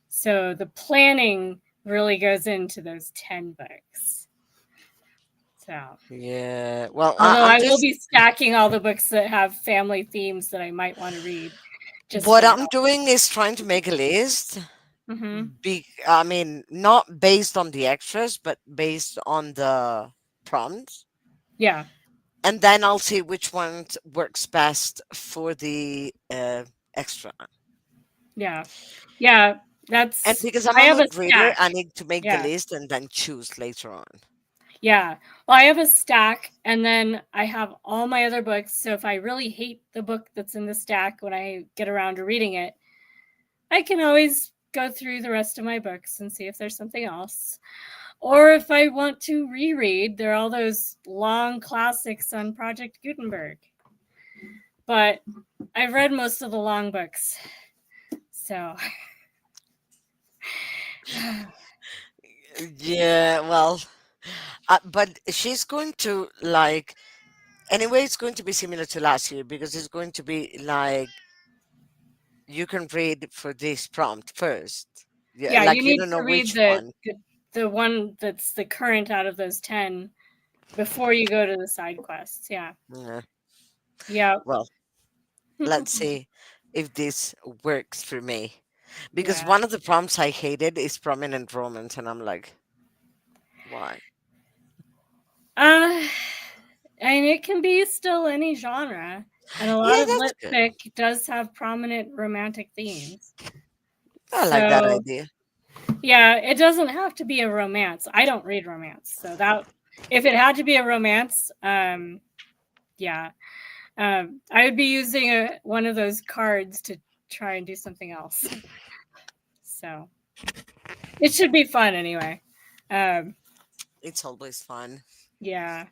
So the planning really goes into those 10 books. So, Yeah. Well, although I'm I will just be stacking all the books that have family themes that I might want to read just what for I'm now. doing is trying to make a list. Mm-hmm. I mean, not based on the extras, but based on the prompts. Yeah. And then I'll see which one works best for the extra. Yeah. Yeah. And That's, because I'm I a have a mood reader, stack. I need to make the Yeah. list and then choose later on. Yeah. Well, I have a stack and then I have all my other books. So if I really hate the book that's in the stack when I get around to reading it, I can always go through the rest of my books and see if there's something else. Or if I want to reread, there are all those long classics on Project Gutenberg. But I've read most of the long books. So Yeah, well, but she's going to like, anyway, it's going to be similar to last year because it's going to be like you can read for this prompt first. Yeah, yeah, you like you need don't know to read which one. the one that's the current out of those 10 before you go to the side quests. Yeah. Yeah. Yeah. Well, let's see if this works for me. Because Yeah. one of the prompts I hated is prominent romance, and I'm like, why? Uh and it can be still any genre. And a lot Yeah, of that's lit good. fic does have prominent romantic themes. I like that So idea. yeah, it doesn't have to be a romance. I don't read romance. So that if it had to be a romance, yeah. I would be using one of those cards to try and do something else. So it should be fun anyway. Um, It's always fun. yeah.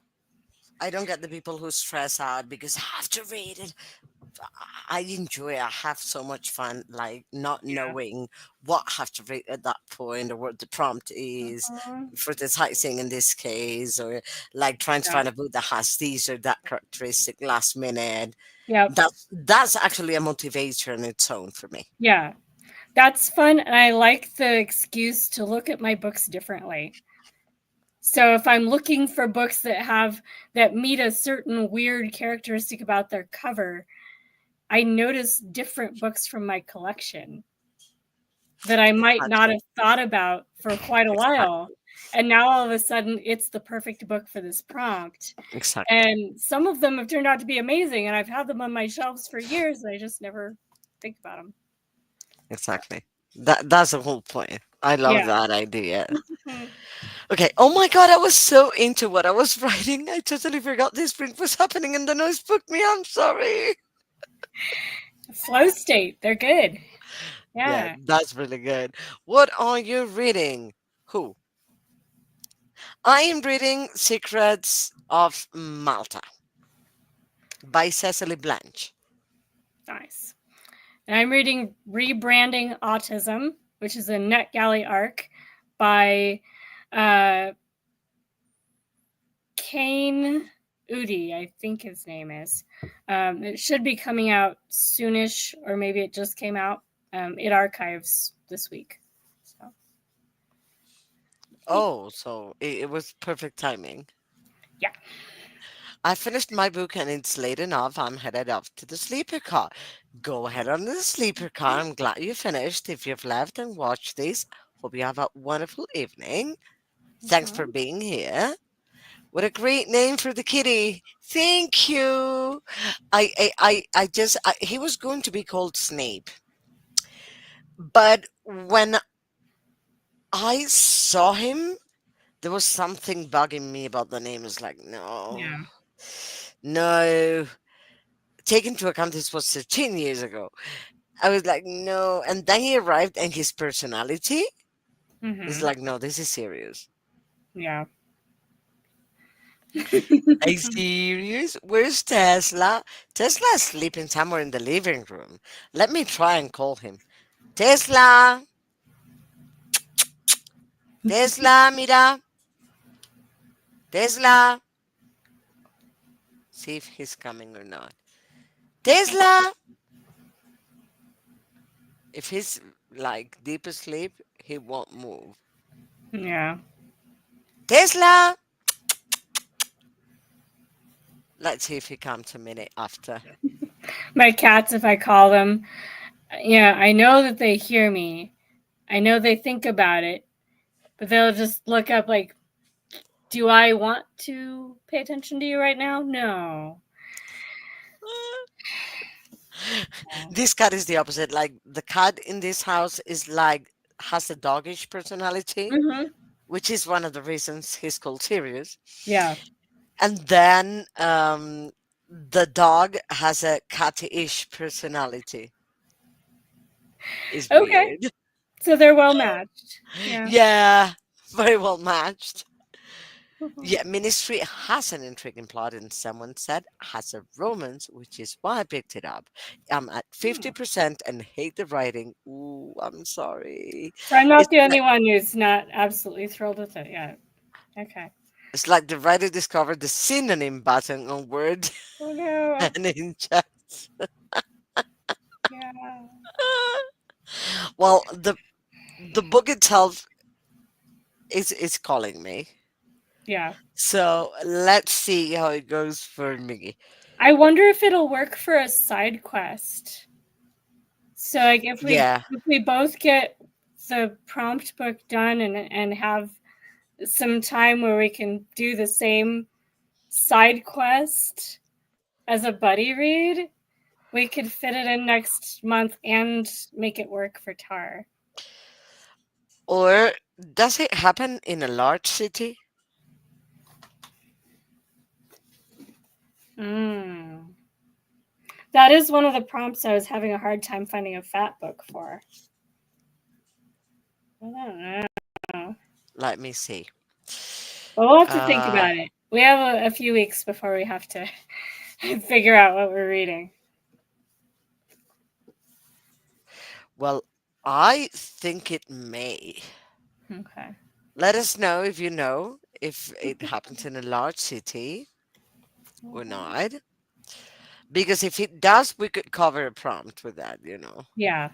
I don't get the people who stress out because I have to read it. I enjoy it. I have so much fun, like not Yeah. knowing what I have to read at that point or what the prompt is Mhm. for the sightseeing in this case, or like trying to Yeah. find a book that has these or that characteristic last minute. Yep. That's actually a motivator in its own for me. Yeah. That's fun. And I like the excuse to look at my books differently. So if I'm looking for books that meet a certain weird characteristic about their cover, I notice different books from my collection that I might not Exactly. have thought about for quite a while. Exactly. And now all of a sudden it's the perfect book for this prompt. Exactly. And some of them have turned out to be amazing and I've had them on my shelves for years and I just never think about them. So, Exactly. That's the whole point. I love yeah. that idea. Mhm. Okay. Oh my god, I was so into what I was writing. I totally forgot this print was happening and the noise booked me. I'm sorry. Flow state, they're good. Yeah, Yeah. that's really good. What are you reading? Who? I am reading Secrets of Malta by Cecily Blanche. Nice. And I'm reading Rebranding Autism, which is a NetGalley arc by uh, Kane Udi, I think his name is. It should be coming out soonish, or maybe it just came out. It archives this week. So Oh, so it was perfect timing. yeah. I finished my book and it's late enough. I'm headed off to the sleeper car. Go ahead on the sleeper car. I'm glad you finished. If you've left and watched this, hope you have a wonderful evening. Thanks for Mhm. being here. What a great name for the kitty. Thank you. He was going to be called Snape. But when I saw him, there was something bugging me about the name. It's like, no, Yeah. no. Take into account this was 13 years ago. I was like, no. And then he arrived and his personality is Hmm. like, no, this is serious. Yeah. Are you serious? Where's Tesla? Tesla's sleeping somewhere in the living room. Let me try and call him. Tesla, Tesla, mira, Tesla. See if he's coming or not. Tesla. If he's like deep asleep, he won't move. Yeah. Tesla. Let's see if he comes a minute after. My cats, if I call them, yeah, I know that they hear me. I know they think about it, but they'll just look up like, do I want to pay attention to you right now? No. This cat is the opposite. Like the cat in this house is like has a doggish personality, Mm-hmm. which is one of the reasons he's called Sirius. Yeah. And then the dog has a cat-ish personality. It's Okay. weird. So they're well matched. Yeah. Yeah, very well matched. Mhm. Yeah, Ministry has an intriguing plot, and someone said has a romance, which is why I picked it up. I'm at 50% and hate the writing. Ooh, I'm sorry. So I'm not It's the only like one who's not absolutely thrilled with it yet. Okay. it's like the writer discovered the synonym button on Word Oh no. and in chat. Yeah. Well, the book itself is calling me. Yeah. So let's see how it goes for me. I wonder if it'll work for a side quest. So like Yeah. if we both get the prompt book done and have some time where we can do the same side quest as a buddy read, we could fit it in next month and make it work for Tar. Or does it happen in a large city? Mm. That is one of the prompts I was having a hard time finding a fat book for. I don't know. Let me see. But we'll have to think Uh, about it. We have a few weeks before we have to figure out what we're reading. well, I think it may. Okay. Let us know if you know if it happens in a large city or not. Because if it does, we could cover a prompt with that. Yeah.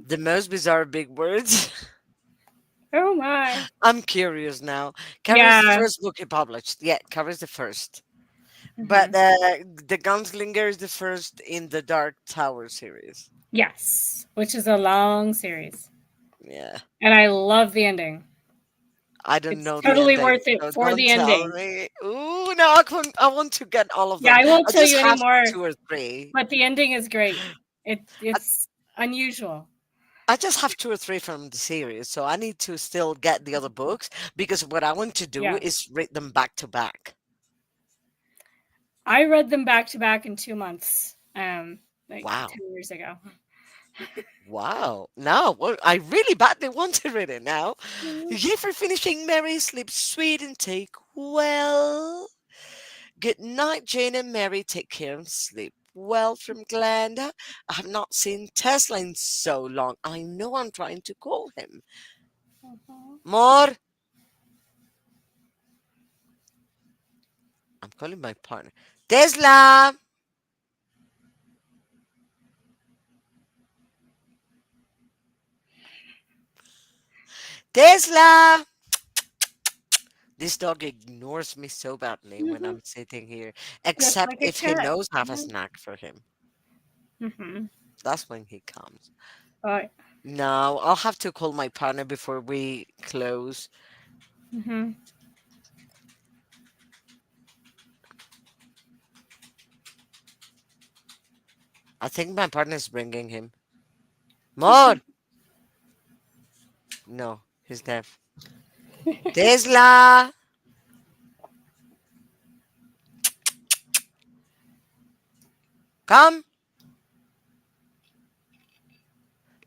The most bizarre big words. Oh my. I'm curious now. Cover's the Yeah. first book he published. Yeah, Cover's the first. But Mhm. the Gunslinger is the first in the Dark Tower series. Yes, which is a long series. Yeah. And I love the ending. I don't It's know the totally ending, worth it so for don't the tell ending. me. Ooh, no, I want to get all of Yeah, them. I won't I tell just you have anymore, two or three. but the ending is great. I, It's unusual. I just have two or three from the series, so I need to still get the other books because what I want to do Yeah. is read them back to back. I read them back to back in 2 months, like Wow. 10 years ago. Wow. Now, well, I really badly want to read it now. Yay for finishing, Mary. Sleep sweet and take well. Good night, Jane and Mary. Take care and sleep well from Glenda. I have not seen Tesla in so long. I know I'm trying to call him. More. I'm calling my partner. Tesla. Tesla. This dog ignores me so badly when I'm sitting here, Just except like a if he cat. knows I have a snack for him. Mm-hmm. That's when he comes. Oh, No, I'll have to call my partner before we close. mm-hmm. I think my partner's bringing him. More. No, he's deaf. Tesla. Come.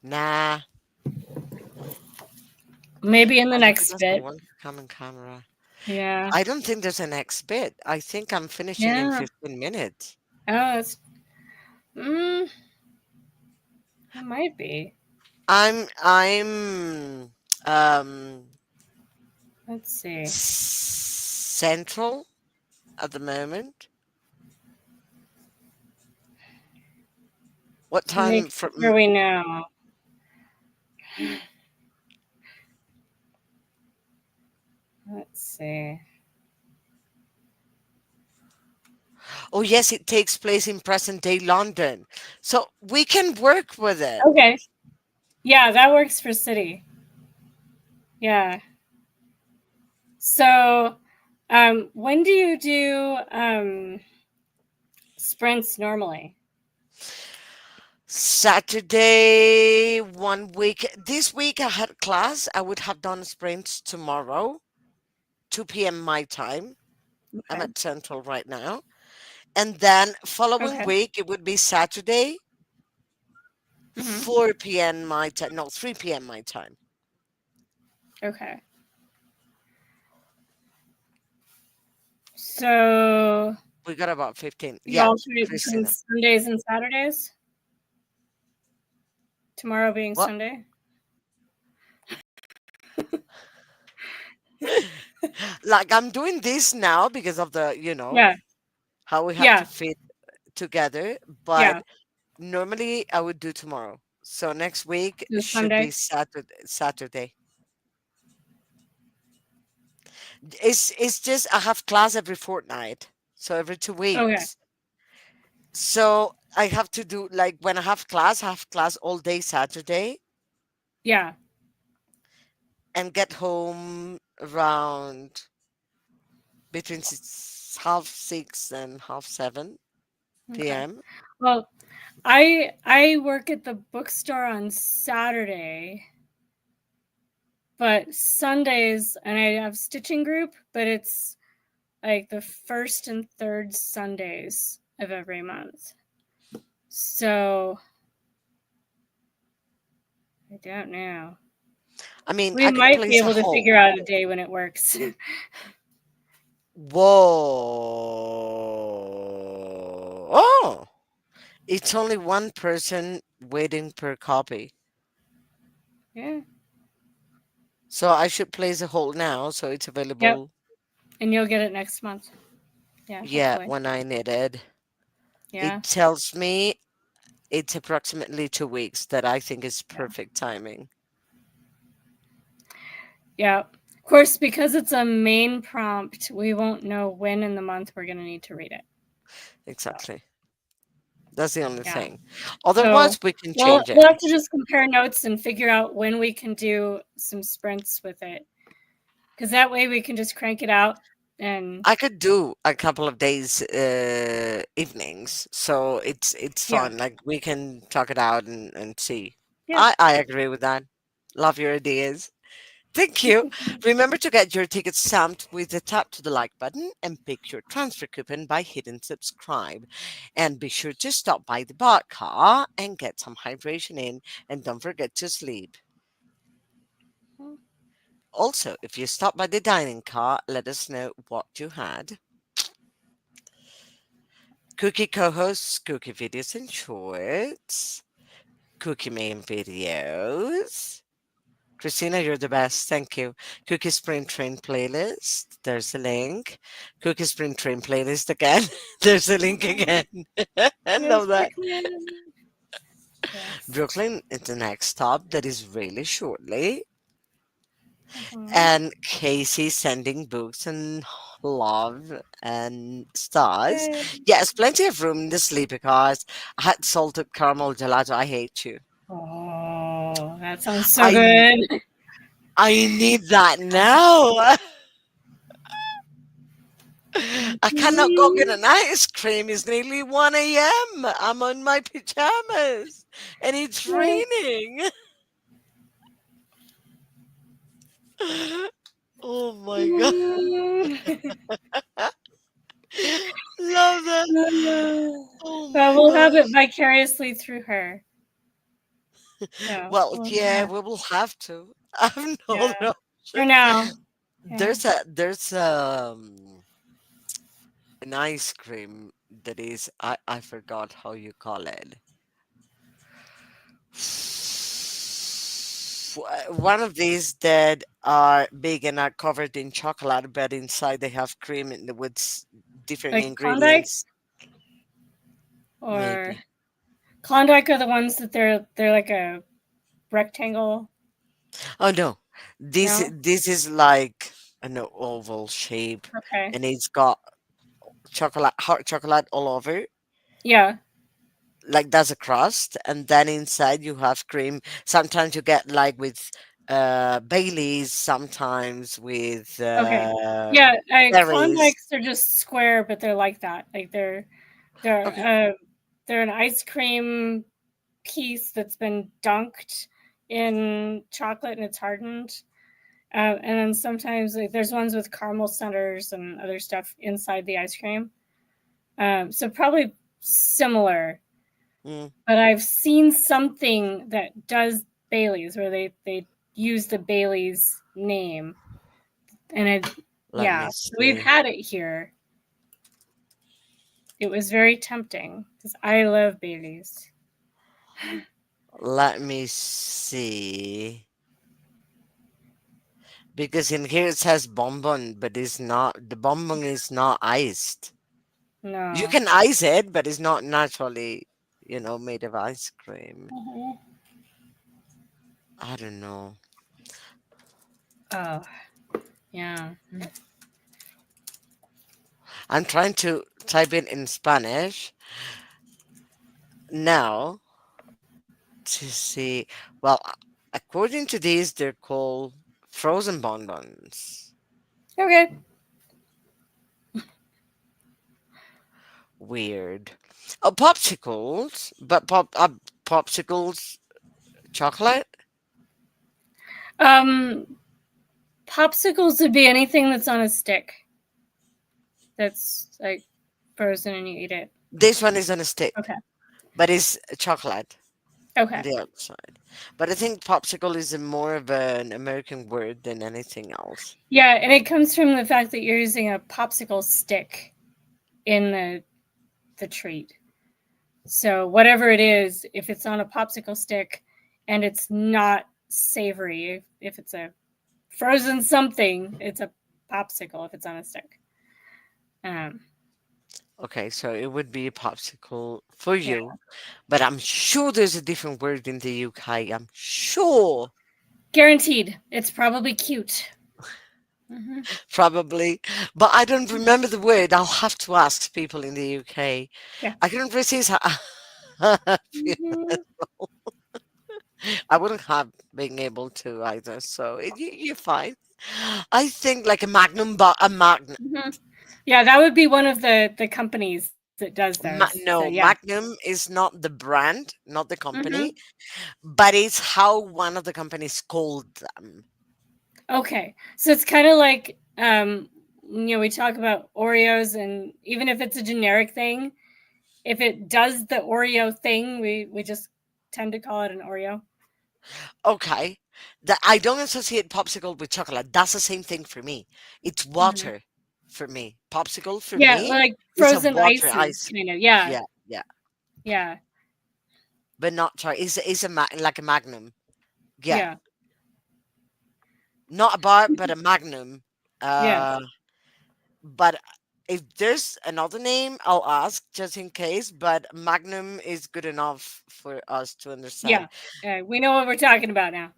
Nah. Maybe in the I know he next doesn't bit. want to come on camera. Yeah. I don't think there's a next bit. I think I'm finishing in Yeah. 15 minutes. Oh, that's. Mm, It might be. I'm Let's see. central at the moment. What Let me time check where we now. Let's see. Oh yes, it takes place in present day London. So we can work with it. Okay. Yeah, that works for city. Yeah. So, when do you do sprints normally? Saturday, 1 week. This week I had class. I would have done sprints tomorrow, 2 p.m. my time. I'm Okay. at Central right now. And then following Okay. week, it would be Saturday, Mm-hmm. 4 p.m. my time. No, 3 p.m. my time. Okay. So We got about 15. you Yeah, alternate between Christina. Sundays and Saturdays? Tomorrow being What? Sunday? Like I'm doing this now because of the, Yeah. how we have to Yeah. fit together. Yeah. But normally I would do tomorrow. So next week The should be Sunday. Saturday. It's just I have class every fortnight, so every two Okay. weeks. So I have to do like when I have class all day Saturday Yeah. and get home around between half 6 and half 7 Okay. p.m. Well, I work at the bookstore on Saturday, but Sundays, and I have stitching group, but it's like the first and third Sundays of every month. So I don't know. I mean, We I could might be place a able to figure hold. out a day when it works. Whoa. Oh, it's only one person waiting per copy. Yeah. So I should place a hold now so it's Yep. available, And you'll get it next month. Yeah, yeah, hopefully. when I need it. Yeah. It tells me it's approximately 2 weeks that I think is Yeah. perfect timing. Yeah. Of course, because it's a main prompt, we won't know when in the month we're going to need to read it. Exactly. That's the only Yeah. thing. So Otherwise, we can we'll change it. we'll have to just compare notes and figure out when we can do some sprints with it. Because that way we can just crank it out and I could do a couple of days evenings, so it's yeah. fun. Like we can talk it out and see. Yeah. I agree with that. Love your ideas. Thank you. Remember to get your ticket stamped with a tap to the like button and pick your transfer coupon by hitting subscribe. And be sure to stop by the bar car and get some hydration in. And don't forget to sleep. Also, if you stop by the dining car, let us know what you had. KuKi co-hosts KuKi Videos and Shorts. KuKi Main Videos. Christina, you're the best. Thank you. KuKi Spring Train playlist. There's a link. KuKi Spring Train playlist again. There's a link again. I Yes, love that. Brooklyn. Yes. Brooklyn is the next stop. That is really shortly. Mhm. And Casey sending books and love and stars. Yay. Yes, plenty of room in the sleeper cars. I had salted caramel gelato. I hate you. Oh, that sounds so I good. I need that now. I cannot go get an ice cream. It's nearly 1 a.m. I'm on my pajamas and it's raining. Oh my God. Love that. Oh Well, my we'll have it gosh. vicariously through her. So Well, we'll yeah, have, we will have to. I have no yeah. other For option. now. Yeah. There's an ice cream that is I forgot how you call it. one of these that are big and are covered in chocolate, but inside they have cream and with different Like Klondike, ingredients. or Maybe. Klondike are the ones that they're like a rectangle. Oh no, No, this is like an oval shape, okay, and it's got chocolate, hot chocolate all over. yeah, Like that's a crust, and then inside you have cream. Sometimes you get like with Baileys, sometimes with okay, yeah. berries. Klondikes are just square, but they're like that. Like Okay. they're an ice cream piece that's been dunked in chocolate and it's hardened. And then sometimes like, there's ones with caramel centers and other stuff inside the ice cream. So probably similar. Mm, But I've seen something that does Bailey's where they use the Bailey's name. And let me so we've see. had it here. It was very tempting because I love Bailey's. Let me see. Because in here it says bonbon, but it's not. The bonbon is not iced. You No. can ice it, but it's not naturally, made of ice cream. Mhm. I don't know. Oh, yeah. I'm trying to type it in Spanish now to see. Well, according to these, they're called frozen bonbons. Okay. Weird. Oh, popsicles, but popsicles chocolate. Um, Popsicles would be anything that's on a stick that's like frozen and you eat it. This one is on a stick, Okay. but it's chocolate on Okay. the outside. But I think popsicle is a more of an American word than anything else. Yeah, and it comes from the fact that you're using a popsicle stick in the treat. So whatever it is, if it's on a popsicle stick and it's not savory, if it's a frozen something, it's a popsicle if it's on a stick. Um, Okay, so it would be a popsicle for yeah, you, but I'm sure there's a different word in the UK. I'm sure, guaranteed. It's probably cute. Mm-hmm. probably, but I don't remember the word. I'll have to ask people in the UK. Yeah. I couldn't resist. Mm-hmm. I wouldn't have been able to either. So you're fine. I think like a Magnum, but a Magnum. Mm-hmm. Yeah, that would be one of the companies that does those. So No, yeah. Magnum is not the brand, not the company, Mm-hmm. but it's how one of the companies called them. Okay, so it's kind of like we talk about Oreos, and even if it's a generic thing, if it does the Oreo thing, we just tend to call it an Oreo. Okay. I don't associate popsicle with chocolate. That's the same thing for me. It's Mhm. water for me. Popsicle for Yeah, me like is a frozen water ices, ice. kind of. Yeah, Yeah, yeah. yeah, But not chocolate. It's like a magnum. Yeah. yeah, Not a bar, but a magnum. yeah, Uh, but if there's another name, I'll ask just in case. But magnum is good enough for us to yeah. understand. We know what we're talking about now.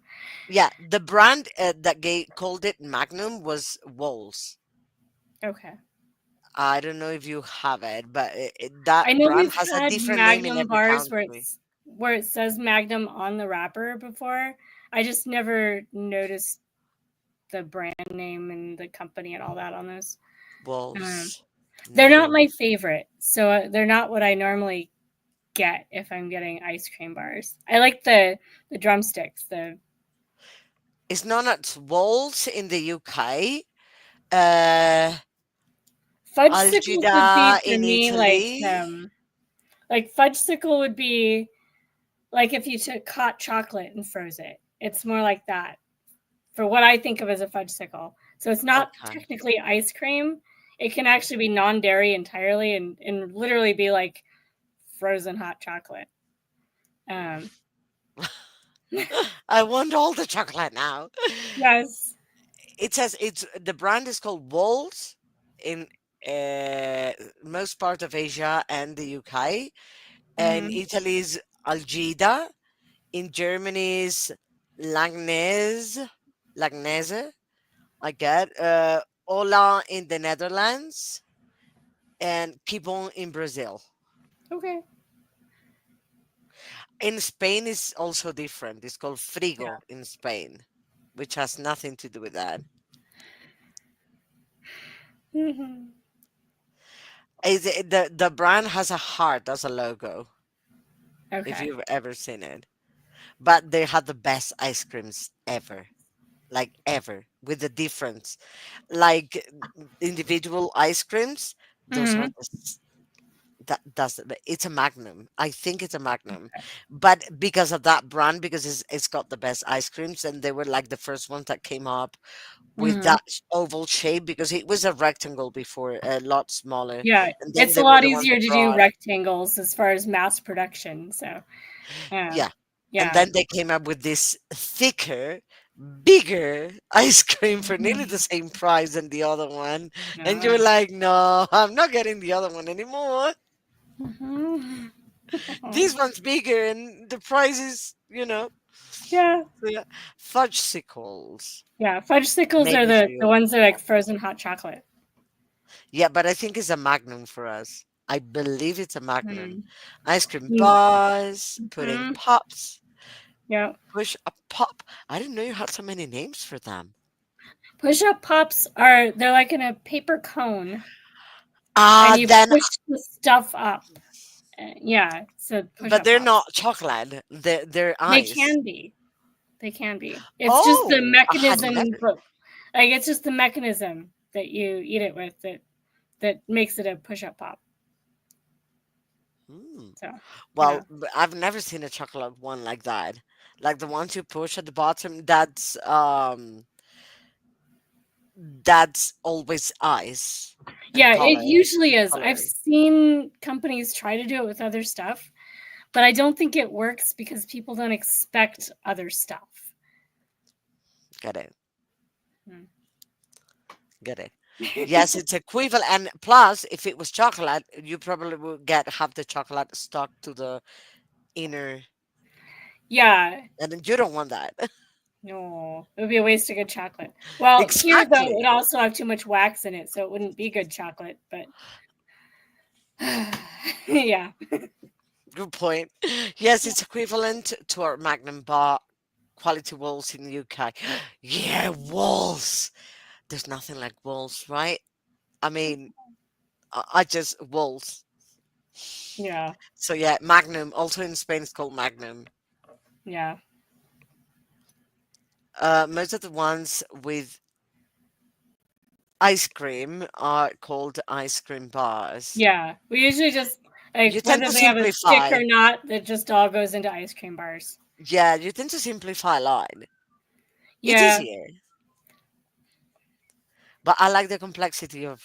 Yeah, the brand that called it Magnum was Walls. Okay. I don't know if you have it, but I that know brand we've has a had different name in Magnum every bars country. where it says Magnum on the wrapper before. I just never noticed the brand name and the company and all that on those. Um, Walls. they're not No. my favorite, so they're not what I normally get if I'm getting ice cream bars. I like the drumsticks. The It's known as Walls in the UK. Uh, fudgesicles would be Algida for in me Italy. like fudgesicle would be like if you took hot chocolate and froze it. It's more like that for what I think of as a fudgesicle. So it's not Okay. technically ice cream. It can actually be non-dairy entirely and literally be like frozen hot chocolate. Um, I want all the chocolate now. Yes. It says the brand is called Walls in uh, most part of Asia and the UK. And Mm. Italy's Algida. In Germany's Lagnese, I get. Ola in the Netherlands, and Kibon in Brazil. Okay. In Spain, it's also different. It's called Yeah. Frigo in Spain, which has nothing to do with that. Hmm. The brand has a heart as a logo, if Okay. you've ever seen it. But they had the best ice creams ever, like ever, with the difference. Like individual ice creams, those are Hmm. that's it's a magnum. I think it's a magnum, but because of that brand, because it's got the best ice creams, and they were like the first ones that came up with Hmm. that oval shape, because it was a rectangle before, a lot smaller, Yeah, and then it's a they were lot the ones easier that to do brought, rectangles as far as mass production. So, yeah, yeah, and yeah. then they came up with this thicker, bigger ice cream for nearly the Mhm. same price than the other one, and Yeah. you're like, no, I'm not getting the other one anymore. Mhm. This one's bigger, and the price is, Yeah, so yeah. Fudgesicles, yeah. Fudge sickles are maybe for the you. ones that are like frozen hot chocolate. Yeah, but I think it's a magnum for us. I believe it's a magnum. Mm. Ice cream bars, pudding Mhm. pops, Yeah. push a pop. I didn't know you had so many names for them. Push-up pops they're like in a paper cone, and you Then, push the stuff up. Yeah, so but push-up they're pops. not chocolate. They're They ice. can be. They can be. It's just the Oh, I had mechanism never. for, like, it's just the mechanism that you eat it with that makes it a push-up pop. Hmm. So, yeah. Well, I've never seen a chocolate one like that. Like the ones you push at the bottom. That's always ice and Yeah, it color usually is. I've coloring. seen companies try to do it with other stuff, but I don't think it works because people don't expect other stuff. Get it. Hmm. Get it. Yes, it's equivalent. And plus, if it was chocolate, you probably would get half the chocolate stuck to the inner, Yeah. and then you don't want that. No, it would be a waste of good chocolate. Well, here though, it Exactly. also have too much wax in it, so it wouldn't be good chocolate. But yeah, Good point. Yes, it's equivalent to our Magnum bar quality walls in the UK. Yeah, walls. There's nothing like walls, right? I mean, I just walls. yeah, So yeah, Magnum. Also in Spain, it's called Magnum. yeah, Most of the ones with ice cream are called ice cream bars. yeah. We usually just like You tend whether to they have a stick simplify. or not, that just all goes into ice cream bars. Yeah, you tend to simplify a lot. It's Yeah, easier. But I like the complexity of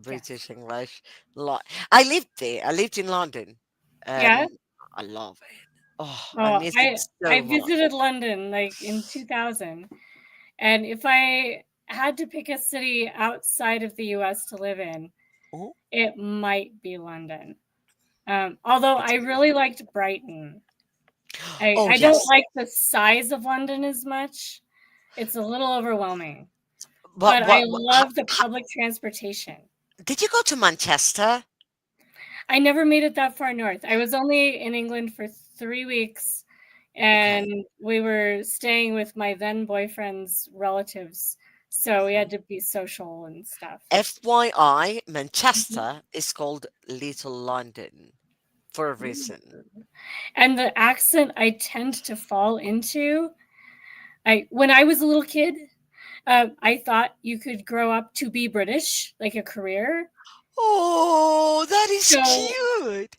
yes, British English a lot. I lived there. I lived in London, yeah. and I love it. Oh, I Oh, miss it I so visited much. London like in 2000, and if I had to pick a city outside of the U.S. to live in, Oh, it might be London. Although I it's really liked Brighton. oh I don't yes. like the size of London as much. It's a little overwhelming, But but I love the public transportation. did you go to Manchester? I never made it that far north. I was only in England for 3 weeks, Okay. and we were staying with my then boyfriend's relatives. So we had to be social and stuff. FYI, Mhm. Manchester is called Little London for a reason. And the accent I tend to fall into, when I was a little kid, I thought you could grow up to be British, like a career. Oh, that is So cute.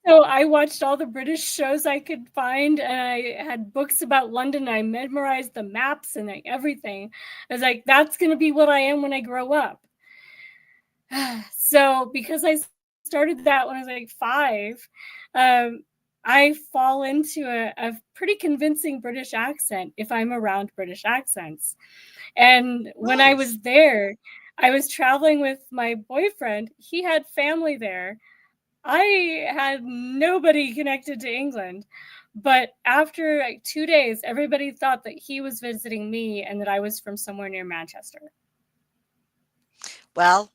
so I watched all the British shows I could find, and I had books about London. I memorized the maps and everything. I was like, that's going to be what I am when I grow up. So because I started that when I was like 5, um, I fall into a pretty convincing British accent if I'm around British accents. And when I Nice. was there, I was traveling with my boyfriend. He had family there. I had nobody connected to England. But after like 2 days, everybody thought that he was visiting me and that I was from somewhere near Manchester. Well,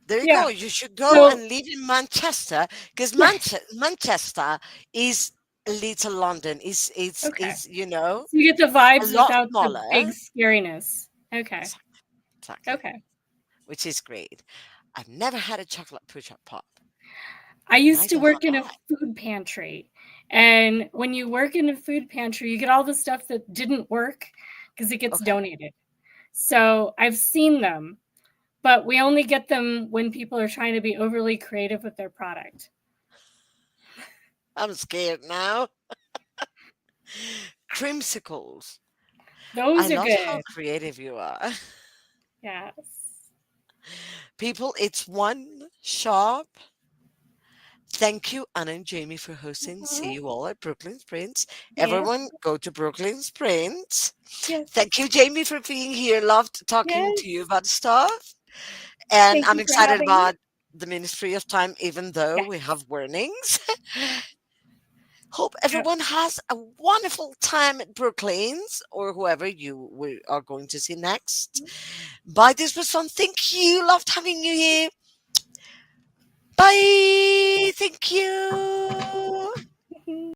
there you Yeah. go. You should go So, and live in Manchester because yeah. Manchester is little London. Okay. Is So you get the a vibes lot without the big smaller. scariness. Okay. Exactly, exactly, Okay. which is great. I've never had a chocolate push-up pop. I used to Neither have work in a I. food pantry. And when you work in a food pantry, you get all the stuff that didn't work because it gets Okay, donated. So I've seen them, but we only get them when people are trying to be overly creative with their product. I'm scared now. Creamsicles. I Those are love how good. creative you are. Yes. People, it's one shop. Thank you, Anna and Jamie, for hosting. See Mhm. you all at Brooklyn Sprints. Yes. Everyone, go to Brooklyn Sprints. Yes. Thank you, Jamie, for being here. Loved talking to you Yes. about stuff. And Thank I'm you for excited having me. about the Ministry of Time, even though we Yes. have warnings. Hope Yep. everyone has a wonderful time at Brooklyn's or whoever we are going to see next. Bye. This was fun. Thank you. Loved having you here. Bye. Thank you.